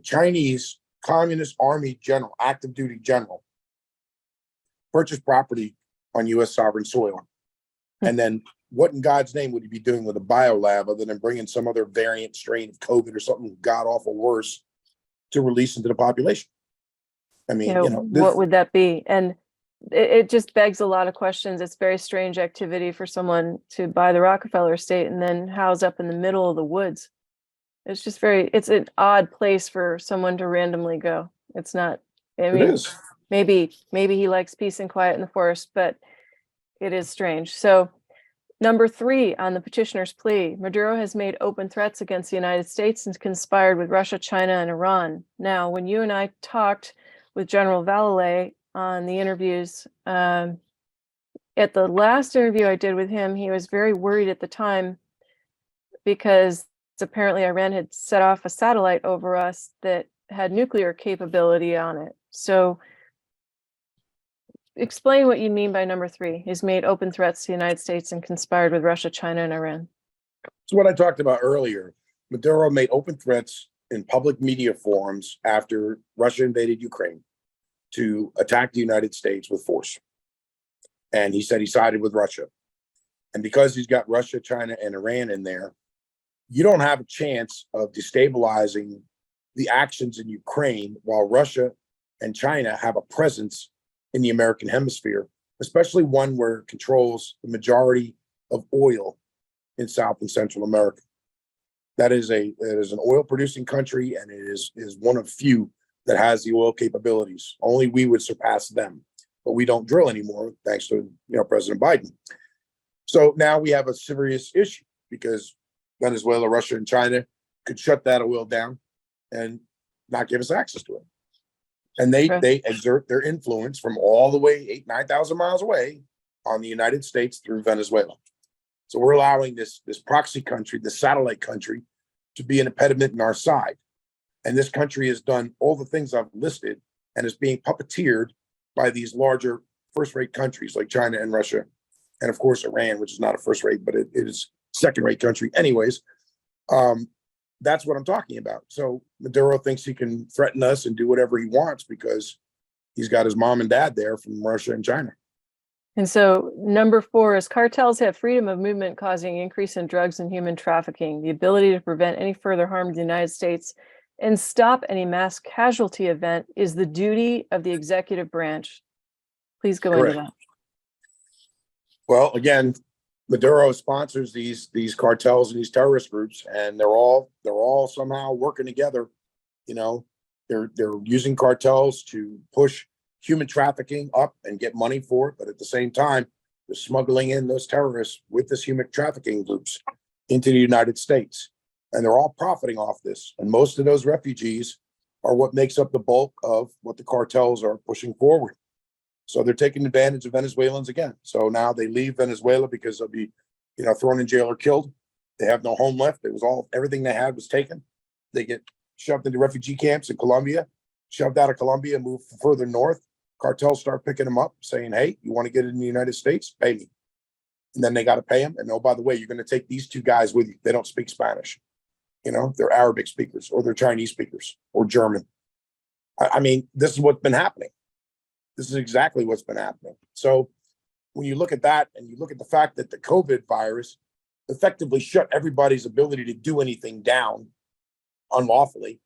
S3: Chinese Communist Army general, active duty general, purchase property on U.S. sovereign soil? And then what in God's name would he be doing with a biolab other than bringing some other variant strain of COVID or something god awful worse to release into the population? I mean,
S2: what would that be? And it just begs a lot of questions. It's very strange activity for someone to buy the Rockefeller estate and then house up in the middle of the woods. It's just it's an odd place for someone to randomly go. It's not, I mean,
S3: it is.
S2: Maybe he likes peace and quiet in the forest, but it is strange. So number 3 on the petitioner's plea, Maduro has made open threats against the United States and conspired with Russia, China, and Iran. Now, when you and I talked with General Vallely on the interviews, at the last interview I did with him, he was very worried at the time because apparently Iran had set off a satellite over us that had nuclear capability on it. So explain what you mean by number 3, is made open threats to the United States and conspired with Russia, China, and Iran.
S3: It's what I talked about earlier. Maduro made open threats in public media forums after Russia invaded Ukraine to attack the United States with force. And he said he sided with Russia. And because he's got Russia, China, and Iran in there, you don't have a chance of destabilizing the actions in Ukraine while Russia and China have a presence in the American hemisphere, especially one where it controls the majority of oil in South and Central America. That is an oil producing country, and it is one of few that has the oil capabilities. Only we would surpass them, but we don't drill anymore thanks to President Biden. So now we have a serious issue because Venezuela, Russia, and China could shut that oil down and not give us access to it. And they exert their influence from all the way 8,000-9,000 miles away on the United States through Venezuela. So we're allowing this proxy country, this satellite country, to be an impediment in our side. And this country has done all the things I've listed and is being puppeteered by these larger first-rate countries like China and Russia, and of course Iran, which is not a first-rate, but it is second-rate country. Anyways, that's what I'm talking about. So Maduro thinks he can threaten us and do whatever he wants because he's got his mom and dad there from Russia and China.
S2: And so number 4 is cartels have freedom of movement, causing increase in drugs and human trafficking, the ability to prevent any further harm to the United States and stop any mass casualty event is the duty of the executive branch. Please go into that.
S3: Well, again, Maduro sponsors these cartels and these terrorist groups, and they're all somehow working together. They're using cartels to push human trafficking up and get money for it, but at the same time, they're smuggling in those terrorists with this human trafficking groups into the United States, and they're all profiting off this. And most of those refugees are what makes up the bulk of what the cartels are pushing forward. So they're taking advantage of Venezuelans again. So now they leave Venezuela because they'll be, thrown in jail or killed. They have no home left. Everything they had was taken. They get shoved into refugee camps in Colombia, shoved out of Colombia, moved further north. Cartels start picking them up, saying, "Hey, you want to get in the United States? Pay me." And then they got to pay them. And oh, by the way, you're going to take these 2 guys with you. They don't speak Spanish. They're Arabic speakers, or they're Chinese speakers, or German. I mean, this is what's been happening. This is exactly what's been happening. So when you look at that and you look at the fact that the COVID virus effectively shut everybody's ability to do anything down unlawfully,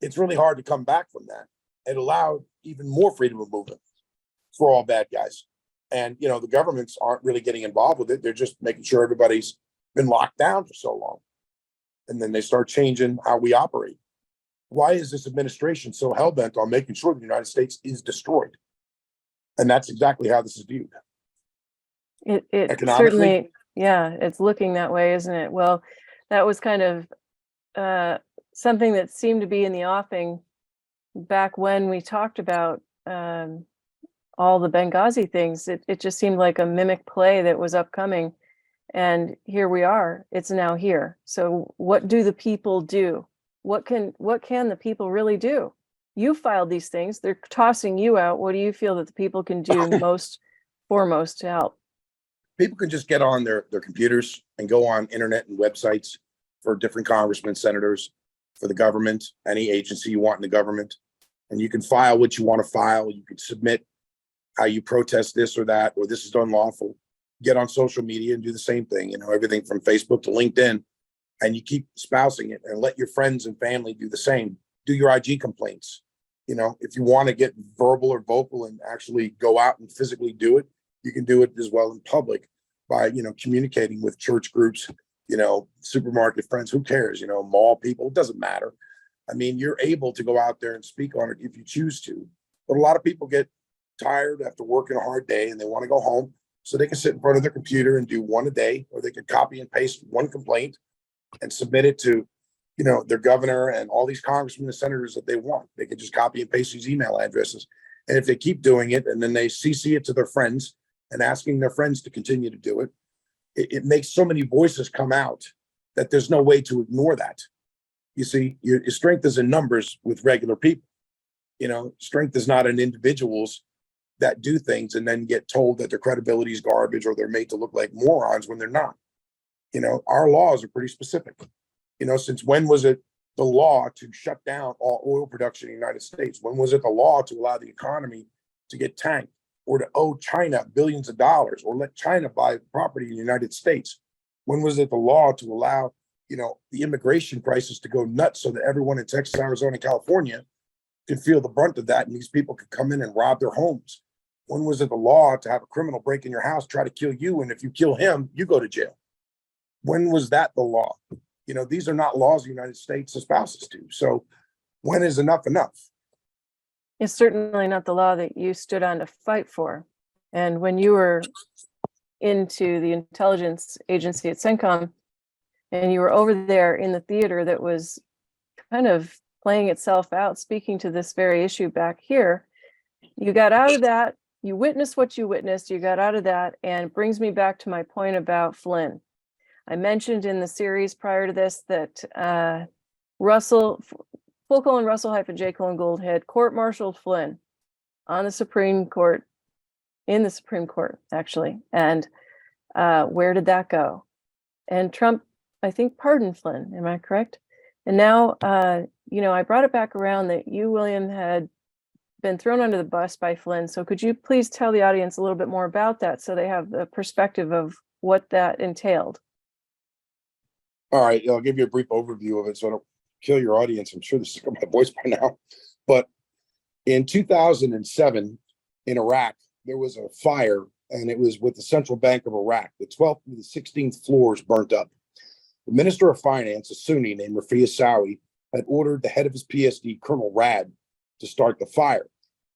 S3: it's really hard to come back from that. It allowed even more freedom of movement for all bad guys. And, the governments aren't really getting involved with it. They're just making sure everybody's been locked down for so long. And then they start changing how we operate. Why is this administration so hell-bent on making sure the United States is destroyed? And that's exactly how this is viewed.
S2: It
S3: Economically?
S2: certainly, yeah, it's looking that way, isn't it? Well, that was kind of something that seemed to be in the offing back when we talked about all the Benghazi things. It just seemed like a mimic play that was upcoming. And here we are. It's now here. So what do the people do? What can the people really do? You filed these things. They're tossing you out. What do you feel that the people can do most foremost to help?
S3: People can just get on their computers and go on internet and websites for different congressmen, senators, for the government, any agency you want in the government. And you can file what you want to file. You can submit how you protest this or that, or this is unlawful. Get on social media and do the same thing, everything from Facebook to LinkedIn, and you keep espousing it and let your friends and family do the same. Do your IG complaints. If you want to get verbal or vocal and actually go out and physically do it, you can do it as well in public by, communicating with church groups, supermarket friends, who cares, mall people, it doesn't matter. I mean, you're able to go out there and speak on it if you choose to. But a lot of people get tired after working a hard day and they want to go home. So they can sit in front of their computer and do one a day, or they can copy and paste one complaint and submit it to, their governor and all these congressmen and senators that they want. They can just copy and paste these email addresses. And if they keep doing it and then they CC it to their friends and asking their friends to continue to do it, it makes so many voices come out that there's no way to ignore that. You see, your strength is in numbers with regular people. Strength is not in individuals that do things and then get told that their credibility is garbage or they're made to look like morons when they're not. Our laws are pretty specific. Since when was it the law to shut down all oil production in the United States? When was it the law to allow the economy to get tanked, or to owe China billions of dollars, or let China buy property in the United States? When was it the law to allow, the immigration crisis to go nuts so that everyone in Texas, Arizona, and California could feel the brunt of that, and these people could come in and rob their homes? When was it the law to have a criminal break in your house, try to kill you, and if you kill him, you go to jail? When was that the law? These are not laws the United States espouses to. So when is enough enough?
S2: It's certainly not the law that you stood on to fight for. And when you were into the intelligence agency at CENTCOM, and you were over there in the theater that was kind of playing itself out, speaking to this very issue back here, you got out of that. You witnessed what you witnessed, you got out of that, and it brings me back to my point about Flynn. I mentioned in the series prior to this that Russell, full : Russell -J: Gould had court-martialed Flynn on the Supreme Court, in the Supreme Court, actually. And where did that go? And Trump, I think, pardoned Flynn, am I correct? And now, I brought it back around that you, William, had been thrown under the bus by Flynn. So could you please tell the audience a little bit more about that so they have the perspective of what that entailed?
S3: All right, I'll give you a brief overview of it so I don't kill your audience. I'm sure this is my voice by now. But in 2007 in Iraq, there was a fire, and it was with the Central Bank of Iraq. The 12th and the 16th floors burnt up. The Minister of Finance, a Sunni named Rafia Sawi, had ordered the head of his PSD, Colonel Rad, to start the fire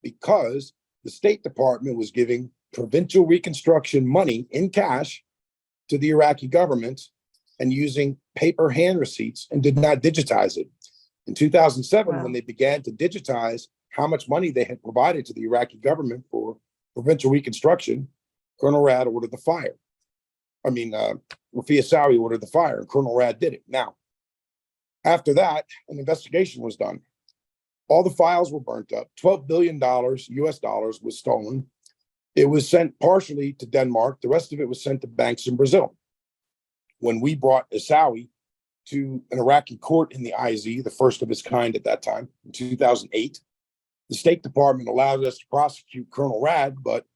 S3: because the State Department was giving provincial reconstruction money in cash to the Iraqi government and using paper hand receipts and did not digitize it. In 2007,
S2: Wow.
S3: when they began to digitize how much money they had provided to the Iraqi government for provincial reconstruction, Colonel Rad ordered the fire. Rafia Sawi ordered the fire, and Colonel Rad did it. Now, after that, an investigation was done. All the files were burnt up. $12 billion US dollars was stolen. It was sent partially to Denmark. The rest of it was sent to banks in Brazil. When we brought Sawi to an Iraqi court in the IZ, the first of its kind at that time, in 2008, the State Department allowed us to prosecute Colonel Rad, but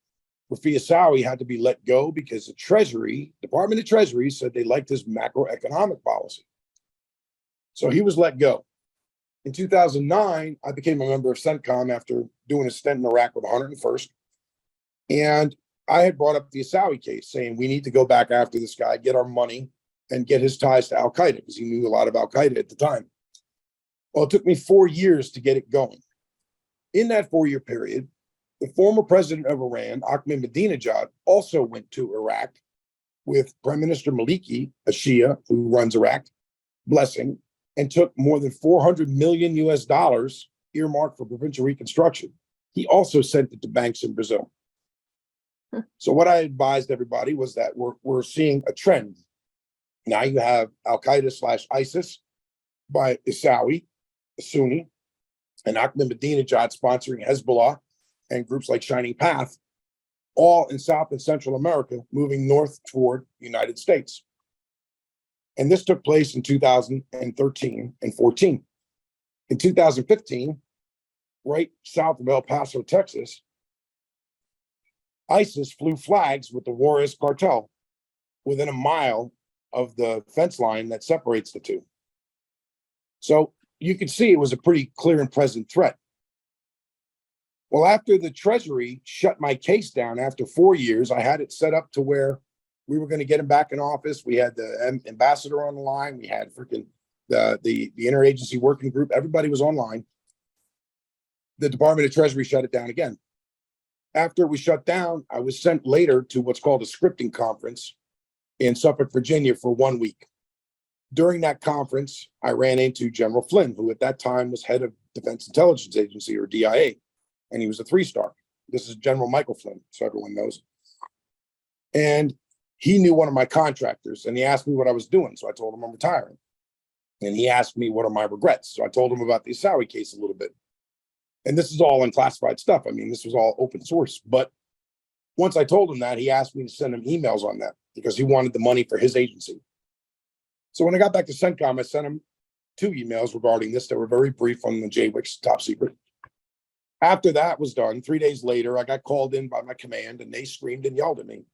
S3: Rafia Sawi had to be let go because the Department of Treasury said they liked his macroeconomic policy. So he was let go. In 2009, I became a member of CENTCOM after doing a stint in Iraq with the 101st. And I had brought up the Asawi case, saying we need to go back after this guy, get our money, and get his ties to Al Qaeda, because he knew a lot of Al Qaeda at the time. Well, it took me 4 years to get it going. In that 4-year period, the former president of Iran, Ahmadinejad, also went to Iraq with Prime Minister Maliki, a Shia who runs Iraq, blessing, and took more than 400 million US dollars earmarked for provincial reconstruction. He also sent it to banks in Brazil. So what I advised everybody was that we're seeing a trend. Now you have Al Qaeda / ISIS by Isawi, a Sunni, and Ahmadinejad sponsoring Hezbollah and groups like Shining Path, all in South and Central America, moving north toward the United States. And this took place in 2013 and 14. In 2015, right south of El Paso, Texas, ISIS flew flags with the Juarez cartel within a mile of the fence line that separates the two. So you could see it was a pretty clear and present threat. Well, after the Treasury shut my case down after 4 years, I had it set up to where we were going to get him back in office. We had the ambassador on the line. We had freaking the interagency working group. Everybody was online. The Department of Treasury shut it down again. After we shut down, I was sent later to what's called a scripting conference in Suffolk, Virginia for 1 week. During that conference, I ran into General Flynn, who at that time was head of Defense Intelligence Agency, or DIA, and he was a 3-star. This is General Michael Flynn, so everyone knows. And he knew one of my contractors, and he asked me what I was doing. So I told him I'm retiring. And he asked me what are my regrets. So I told him about the Asawi case a little bit. And this is all unclassified stuff. I mean, this was all open source. But once I told him that, he asked me to send him emails on that because he wanted the money for his agency. So when I got back to CENTCOM, I sent him 2 emails regarding this that were very brief on the JWIC's top secret. After that was done, 3 days later, I got called in by my command, and they screamed and yelled at me.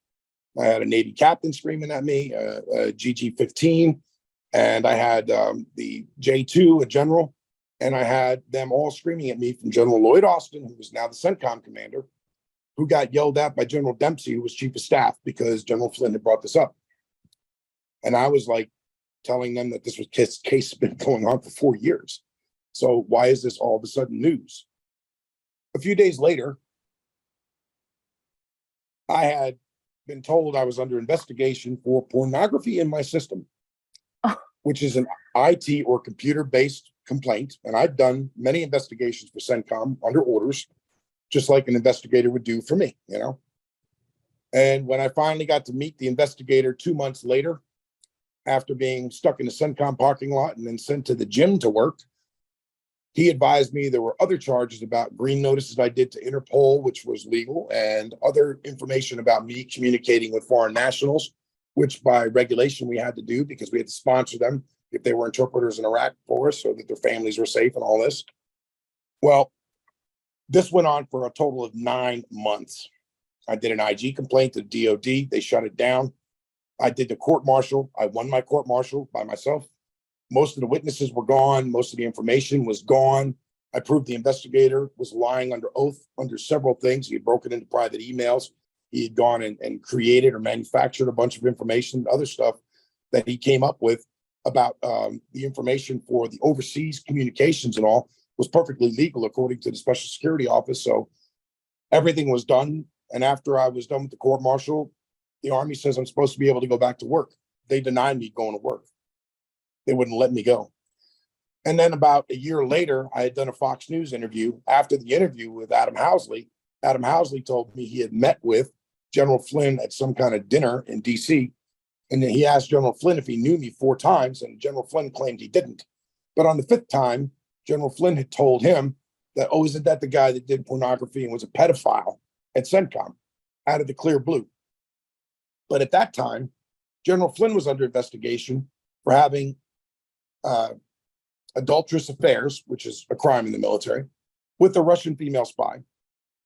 S3: I had a Navy captain screaming at me, a GG-15, and I had the J2, a general, and I had them all screaming at me, from General Lloyd Austin, who was now the CENTCOM commander, who got yelled at by General Dempsey, who was chief of staff, because General Flynn had brought this up. And I was like telling them that this was case has been going on for 4 years. So why is this all of a sudden news? A few days later, I had been told I was under investigation for pornography in my system, which is an IT or computer-based complaint. And I've done many investigations for CENTCOM under orders, just like an investigator would do for me, you know? And when I finally got to meet the investigator 2 months later, after being stuck in a CENTCOM parking lot and then sent to the gym to work, he advised me there were other charges about green notices I did to Interpol, which was legal, and other information about me communicating with foreign nationals, which by regulation we had to do because we had to sponsor them if they were interpreters in Iraq for us so that their families were safe and all this. Well, this went on for a total of 9 months. I did an IG complaint to the DOD. They shut it down. I did the court martial. I won my court martial by myself. Most of the witnesses were gone. Most of the information was gone. I proved the investigator was lying under oath under several things. He had broken into private emails. He had gone and created or manufactured a bunch of information, other stuff that he came up with about the information for the overseas communications and all was perfectly legal according to the Special Security Office. So everything was done. And after I was done with the court martial, the Army says I'm supposed to be able to go back to work. They denied me going to work. They wouldn't let me go. And then about a year later, I had done a Fox News interview. After the interview with Adam Housley told me he had met with General Flynn at some kind of dinner in DC. And then he asked General Flynn if he knew me 4 times, and General Flynn claimed he didn't. But on the 5th time, General Flynn had told him that, oh, isn't that the guy that did pornography and was a pedophile at CENTCOM, out of the clear blue. But at that time, General Flynn was under investigation for having adulterous affairs, which is a crime in the military, with a Russian female spy,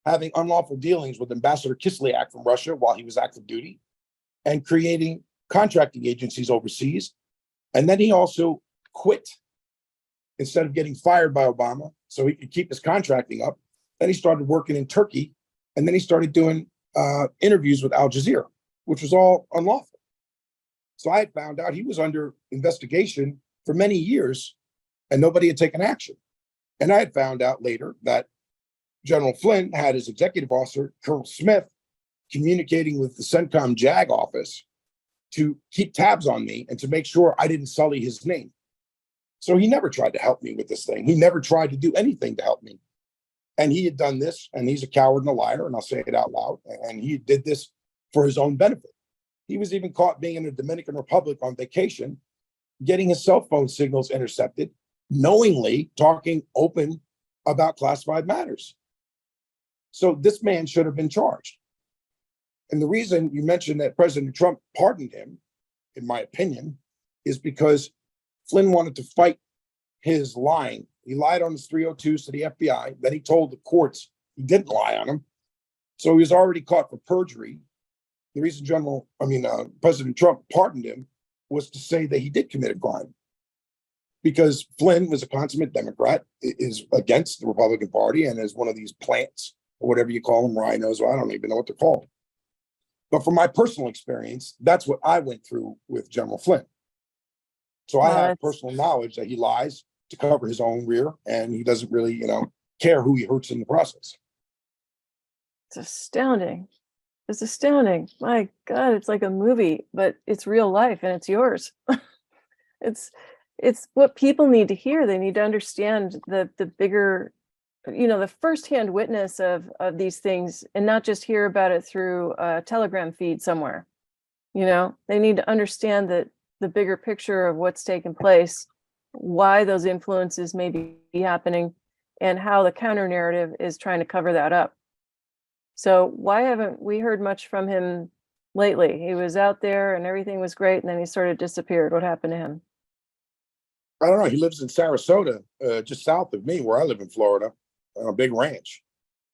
S3: having unlawful dealings with Ambassador Kislyak from Russia while he was active duty, and creating contracting agencies overseas. And then he also quit. Instead of getting fired by Obama so he could keep his contracting up, then he started working in Turkey, and then he started doing interviews with Al Jazeera, which was all unlawful. So I had found out he was under investigation for many years and nobody had taken action. And I had found out later that General Flynn had his executive officer, Colonel Smith, communicating with the CENTCOM JAG office to keep tabs on me and to make sure I didn't sully his name. So he never tried to help me with this thing. He never tried to do anything to help me. And he had done this, and he's a coward and a liar, and I'll say it out loud. And he did this for his own benefit. He was even caught being in the Dominican Republic on vacation, getting his cell phone signals intercepted, knowingly talking open about classified matters. So this man should have been charged. And the reason you mentioned that President Trump pardoned him, in my opinion, is because Flynn wanted to fight his lying. He lied on his 302s to the FBI. Then he told the courts he didn't lie on them. So he was already caught for perjury. The reason President Trump pardoned him was to say that he did commit a crime. Because Flynn was a consummate Democrat, is against the Republican Party, and is one of these plants, or whatever you call them, rhinos, or I don't even know what they're called. But from my personal experience, that's what I went through with General Flynn. So I have personal knowledge that he lies to cover his own rear, and he doesn't really, care who he hurts in the process.
S2: It's astounding. It's astounding. My God, it's like a movie, but it's real life and it's yours. It's what people need to hear. They need to understand the bigger, the firsthand witness of these things, and not just hear about it through a Telegram feed somewhere. They need to understand that the bigger picture of what's taken place, why those influences may be happening, and how the counter narrative is trying to cover that up. So why haven't we heard much from him lately? He was out there and everything was great, and then he sort of disappeared. What happened to him?
S3: I don't know. He lives in Sarasota, just south of me, where I live in Florida, on a big ranch.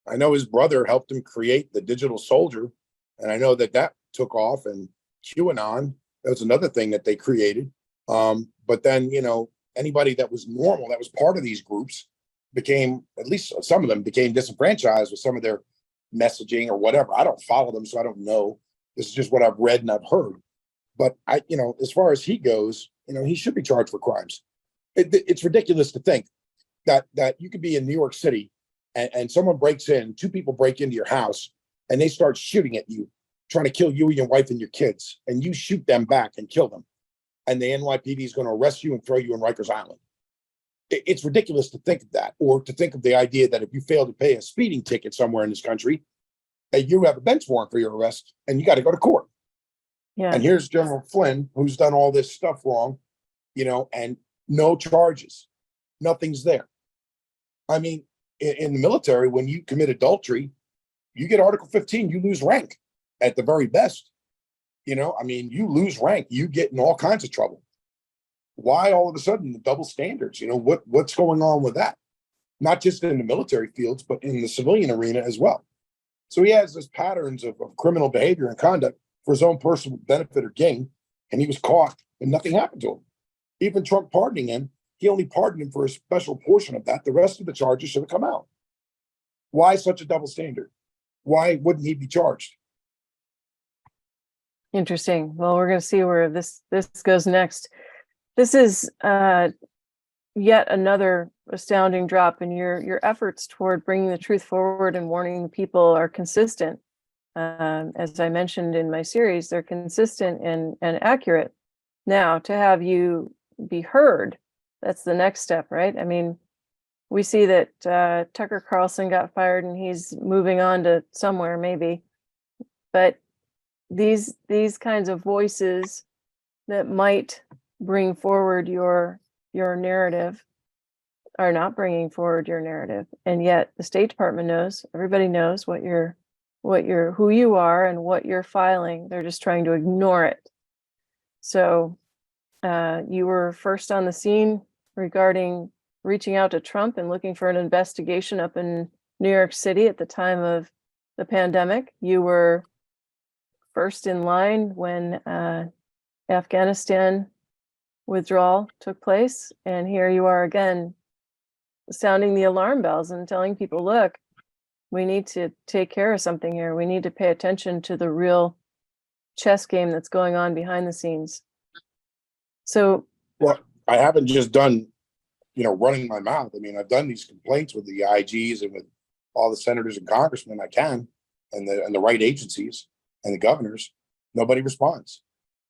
S3: I know his brother helped him create the digital soldier, and I know that took off. And QAnon, that was another thing that they created. But then, anybody that was normal, that was part of these groups, became, at least some of them, became disenfranchised with some of their messaging or whatever. I don't follow them, so I don't know. This is just what I've read and I've heard. But as far as he goes, he should be charged for crimes. It's ridiculous to think that you could be in New York City and someone breaks in, two people break into your house and they start shooting at you, trying to kill you and your wife and your kids, and you shoot them back and kill them. And the NYPD is going to arrest you and throw you in Rikers Island. It's ridiculous to think of that, or to think of the idea that if you fail to pay a speeding ticket somewhere in this country, that you have a bench warrant for your arrest and you got to go to court.
S2: Yeah.
S3: And here's General Flynn, who's done all this stuff wrong, and no charges. Nothing's there. I mean, in the military, when you commit adultery, you get Article 15, you lose rank at the very best. You lose rank, you get in all kinds of trouble. Why all of a sudden the double standards? What's going on with that? Not just in the military fields, but in the civilian arena as well. So he has this patterns of criminal behavior and conduct for his own personal benefit or gain, and he was caught and nothing happened to him. Even Trump pardoning him, he only pardoned him for a special portion of that. The rest of the charges should have come out. Why such a double standard? Why wouldn't he be charged?
S2: Interesting. Well, we're going to see where this goes next. This is yet another astounding drop, and your efforts toward bringing the truth forward and warning the people are consistent. As I mentioned in my series, they're consistent and accurate. Now, to have you be heard, that's the next step, right? I mean, we see that Tucker Carlson got fired and he's moving on to somewhere maybe, but these kinds of voices that might bring forward your narrative are not bringing forward your narrative, and yet the State Department knows, everybody knows who you are and what you're filing. They're just trying to ignore it. So you were first on the scene regarding reaching out to Trump and looking for an investigation up in New York City at the time of the pandemic. You were first in line when Afghanistan withdrawal took place, and here you are again sounding the alarm bells and telling people, look, We need to take care of something here. We need to pay attention to the real chess game that's going on behind the scenes. So,
S3: Well, I haven't just done, running my mouth. I mean, I've done these complaints with the IGs and with all the senators and congressmen I can, and the right agencies and the governors. Nobody responds,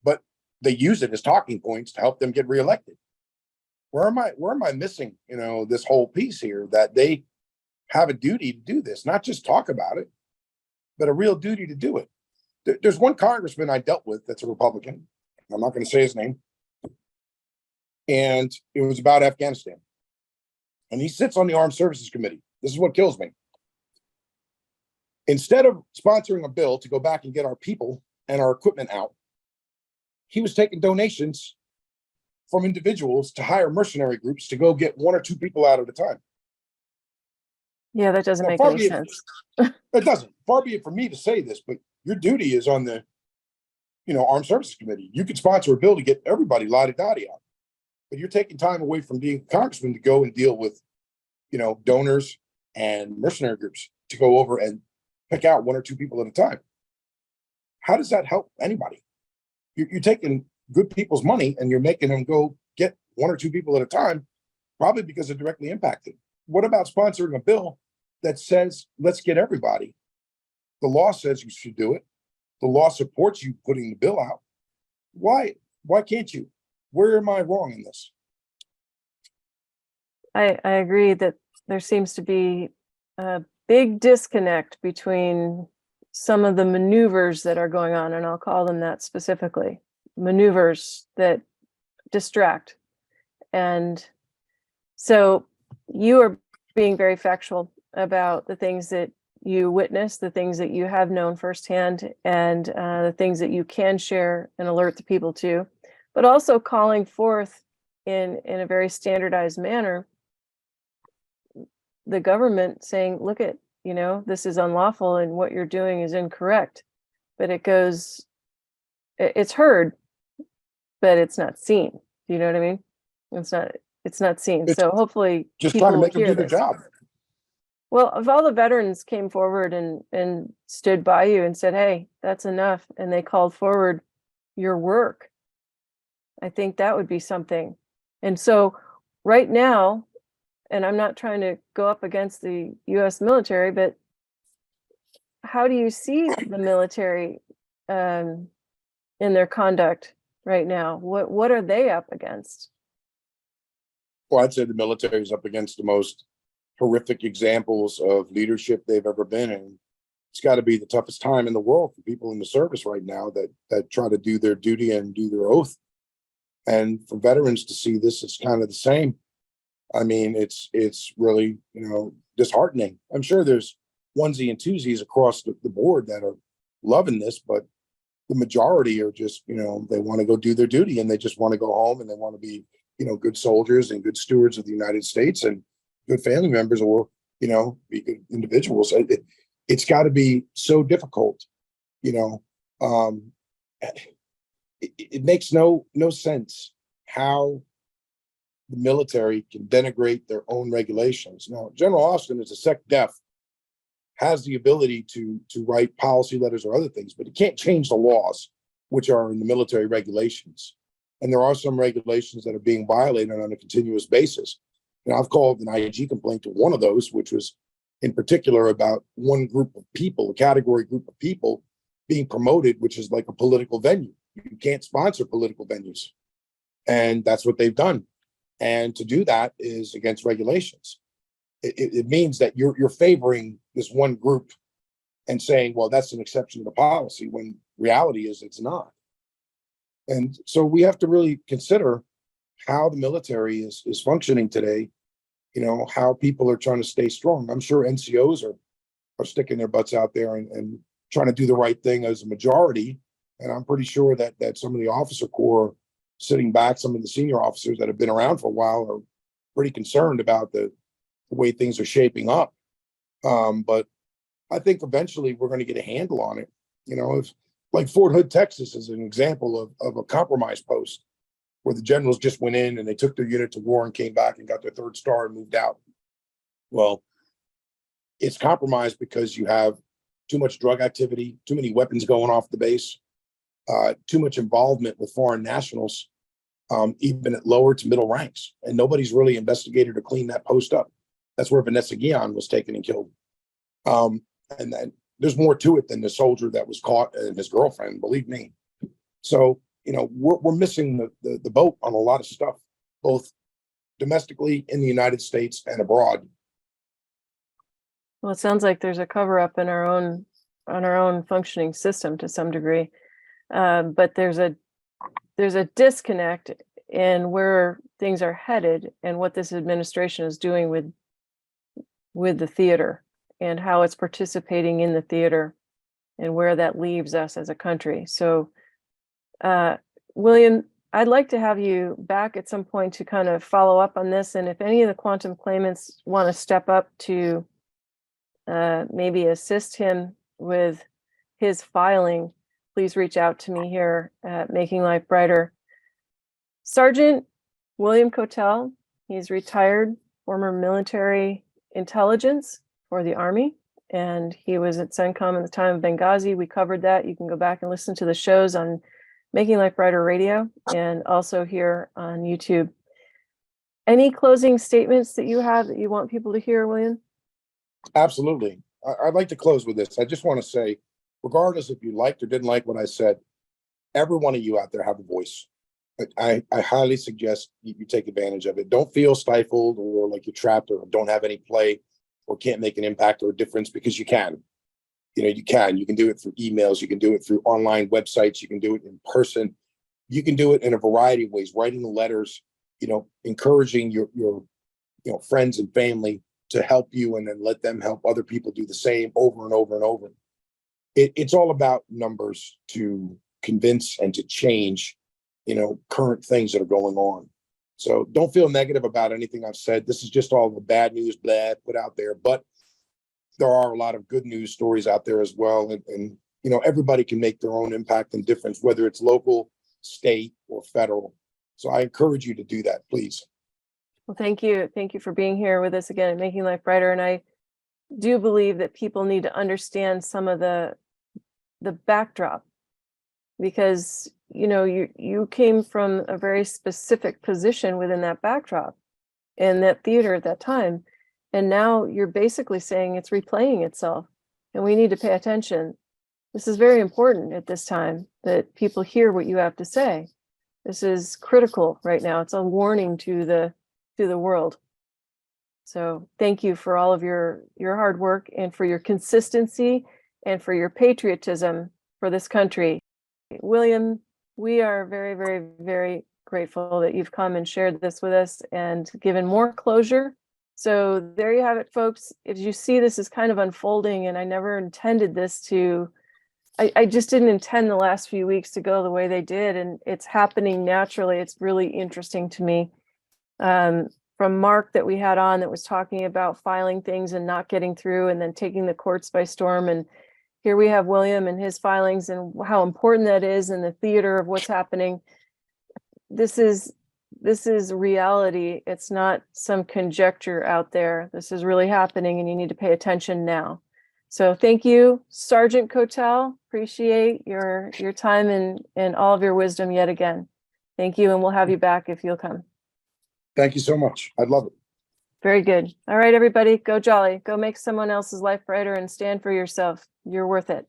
S3: but they use it as talking points to help them get reelected. Where am I missing, this whole piece here, that they have a duty to do this, not just talk about it, but a real duty to do it. There's one congressman I dealt with that's a Republican. I'm not going to say his name. And it was about Afghanistan. And he sits on the Armed Services Committee. This is what kills me. Instead of sponsoring a bill to go back and get our people and our equipment out, he was taking donations from individuals to hire mercenary groups to go get one or two people out at a time.
S2: yeah, that doesn't make any sense.
S3: It doesn't. Far be it from me to say this, but your duty is on the, Armed Services Committee. You could sponsor a bill to get everybody la-di-da-di out, but you're taking time away from being a congressman to go and deal with, donors and mercenary groups to go over and pick out one or two people at a time. How does that help anybody? You're taking good people's money and you're making them go get one or two people at a time, probably because they're directly impacted. What about sponsoring a bill that says, let's get everybody? The law says you should do it. The law supports you putting the bill out. Why can't you? Where am I wrong in this?
S2: I agree that there seems to be a big disconnect between some of the maneuvers that are going on, and I'll call them that specifically, maneuvers that distract. And so you are being very factual about the things that you witness, the things that you have known firsthand, and the things that you can share and alert the people to, but also calling forth in a very standardized manner the government saying, look at, this is unlawful and what you're doing is incorrect. But it's heard, but it's not seen. Do you know what I mean? It's not seen. So hopefully
S3: just
S2: people
S3: trying to make them
S2: hear
S3: do their
S2: this.
S3: job.
S2: Well, if all the veterans came forward and stood by you and said, hey, that's enough, and they called forward your work, I think that would be something. And so right now, and I'm not trying to go up against the US military, but how do you see the military in their conduct right now? What are they up against?
S3: Well, I'd say the military is up against the most horrific examples of leadership they've ever been in. It's got to be the toughest time in the world for people in the service right now that try to do their duty and do their oath. And for veterans to see this, it's kind of the same. I mean, it's really, disheartening. I'm sure there's onesie and twosies across the board that are loving this, but the majority are just, they want to go do their duty and they just want to go home and they want to be, good soldiers and good stewards of the United States and good family members, or, be good individuals. It's got to be so difficult, it makes no sense how the military can denigrate their own regulations. Now, General Austin is a sec def, has the ability to write policy letters or other things, but he can't change the laws, which are in the military regulations. And there are some regulations that are being violated on a continuous basis. And I've called an IG complaint to one of those, which was in particular about one group of people, a category group of people being promoted, which is like a political venue. You can't sponsor political venues. And that's what they've done. And to do that is against regulations. It means that you're favoring this one group and saying, well, that's an exception to the policy, when reality is it's not. And so we have to really consider how the military is functioning today, how people are trying to stay strong. I'm sure NCOs are sticking their butts out there and trying to do the right thing as a majority. And I'm pretty sure that some of the officer corps sitting back, some of the senior officers that have been around for a while are pretty concerned about the way things are shaping up. But I think eventually we're going to get a handle on it. If like Fort Hood, Texas is an example of a compromise post where the generals just went in and they took their unit to war and came back and got their third star and moved out. Well, it's compromised because you have too much drug activity, too many weapons going off the base, too much involvement with foreign nationals, even at lower to middle ranks. And nobody's really investigated or cleaned that post up. That's where Vanessa Guillen was taken and killed. And then there's more to it than the soldier that was caught and his girlfriend, believe me. So, we're missing the boat on a lot of stuff, both domestically in the United States and abroad.
S2: Well, it sounds like there's a cover up in our own functioning system to some degree, but there's a disconnect in where things are headed and what this administration is doing with the theater and how it's participating in the theater and where that leaves us as a country. So, William, I'd like to have you back at some point to kind of follow up on this. And if any of the quantum claimants want to step up to maybe assist him with his filing, please reach out to me here at Making Life Brighter. Sergeant William Kotel, he's retired, former military intelligence for the Army, and he was at CENTCOM at the time of Benghazi. We covered that. You can go back and listen to the shows on Making Life Brighter Radio and also here on YouTube. Any closing statements that you have that you want people to hear, William? Absolutely.
S3: I'd like to close with this. I just want to say, regardless if you liked or didn't like what I said, every one of you out there have a voice. I highly suggest you take advantage of it. Don't feel stifled or like you're trapped or don't have any play or can't make an impact or a difference, because you can. You can do it through emails. You can do it through online websites. You can do it in person. You can do it in a variety of ways, writing letters, encouraging your friends and family to help you, and then let them help other people do the same over and over and over. It's all about numbers to convince and to change, current things that are going on. So don't feel negative about anything I've said. This is just all the bad news, put out there. But there are a lot of good news stories out there as well. And everybody can make their own impact and difference, whether it's local, state, or federal. So I encourage you to do that, please.
S2: Well, thank you. Thank you for being here with us again and Making Life Brighter. And I do believe that people need to understand some of the backdrop, because you came from a very specific position within that backdrop in that theater at that time. And now you're basically saying it's replaying itself, and we need to pay attention. This is very important at this time that people hear what you have to say. This is critical right now. It's a warning to the world. So thank you for all of your hard work and for your consistency and for your patriotism for this country. William, we are very, very, very grateful that you've come and shared this with us and given more closure. So there you have it, folks. As you see, this is kind of unfolding, and I never intended this to, I just didn't intend the last few weeks to go the way they did, and it's happening naturally. It's really interesting to me. From Mark that we had on that was talking about filing things and not getting through and then taking the courts by storm. And here we have William and his filings and how important that is in the theater of what's happening. This is reality. It's not some conjecture out there. This is really happening, and you need to pay attention now. So thank you, Sergeant Kotel. Appreciate your time and all of your wisdom yet again. Thank you, and we'll have you back if you'll come.
S3: Thank you so much. I'd love it.
S2: Very good. All right, everybody, go jolly. Go make someone else's life brighter and stand for yourself. You're worth it.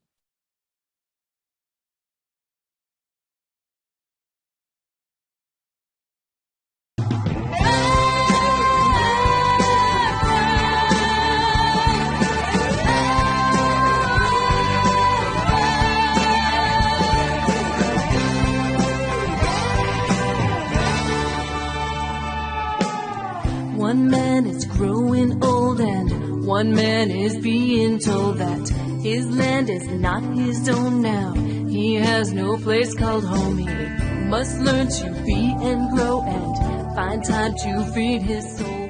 S1: One man is growing old and one man is being told that his land is not his own now. He has no place called home. He must learn to be and grow and find time to feed his soul.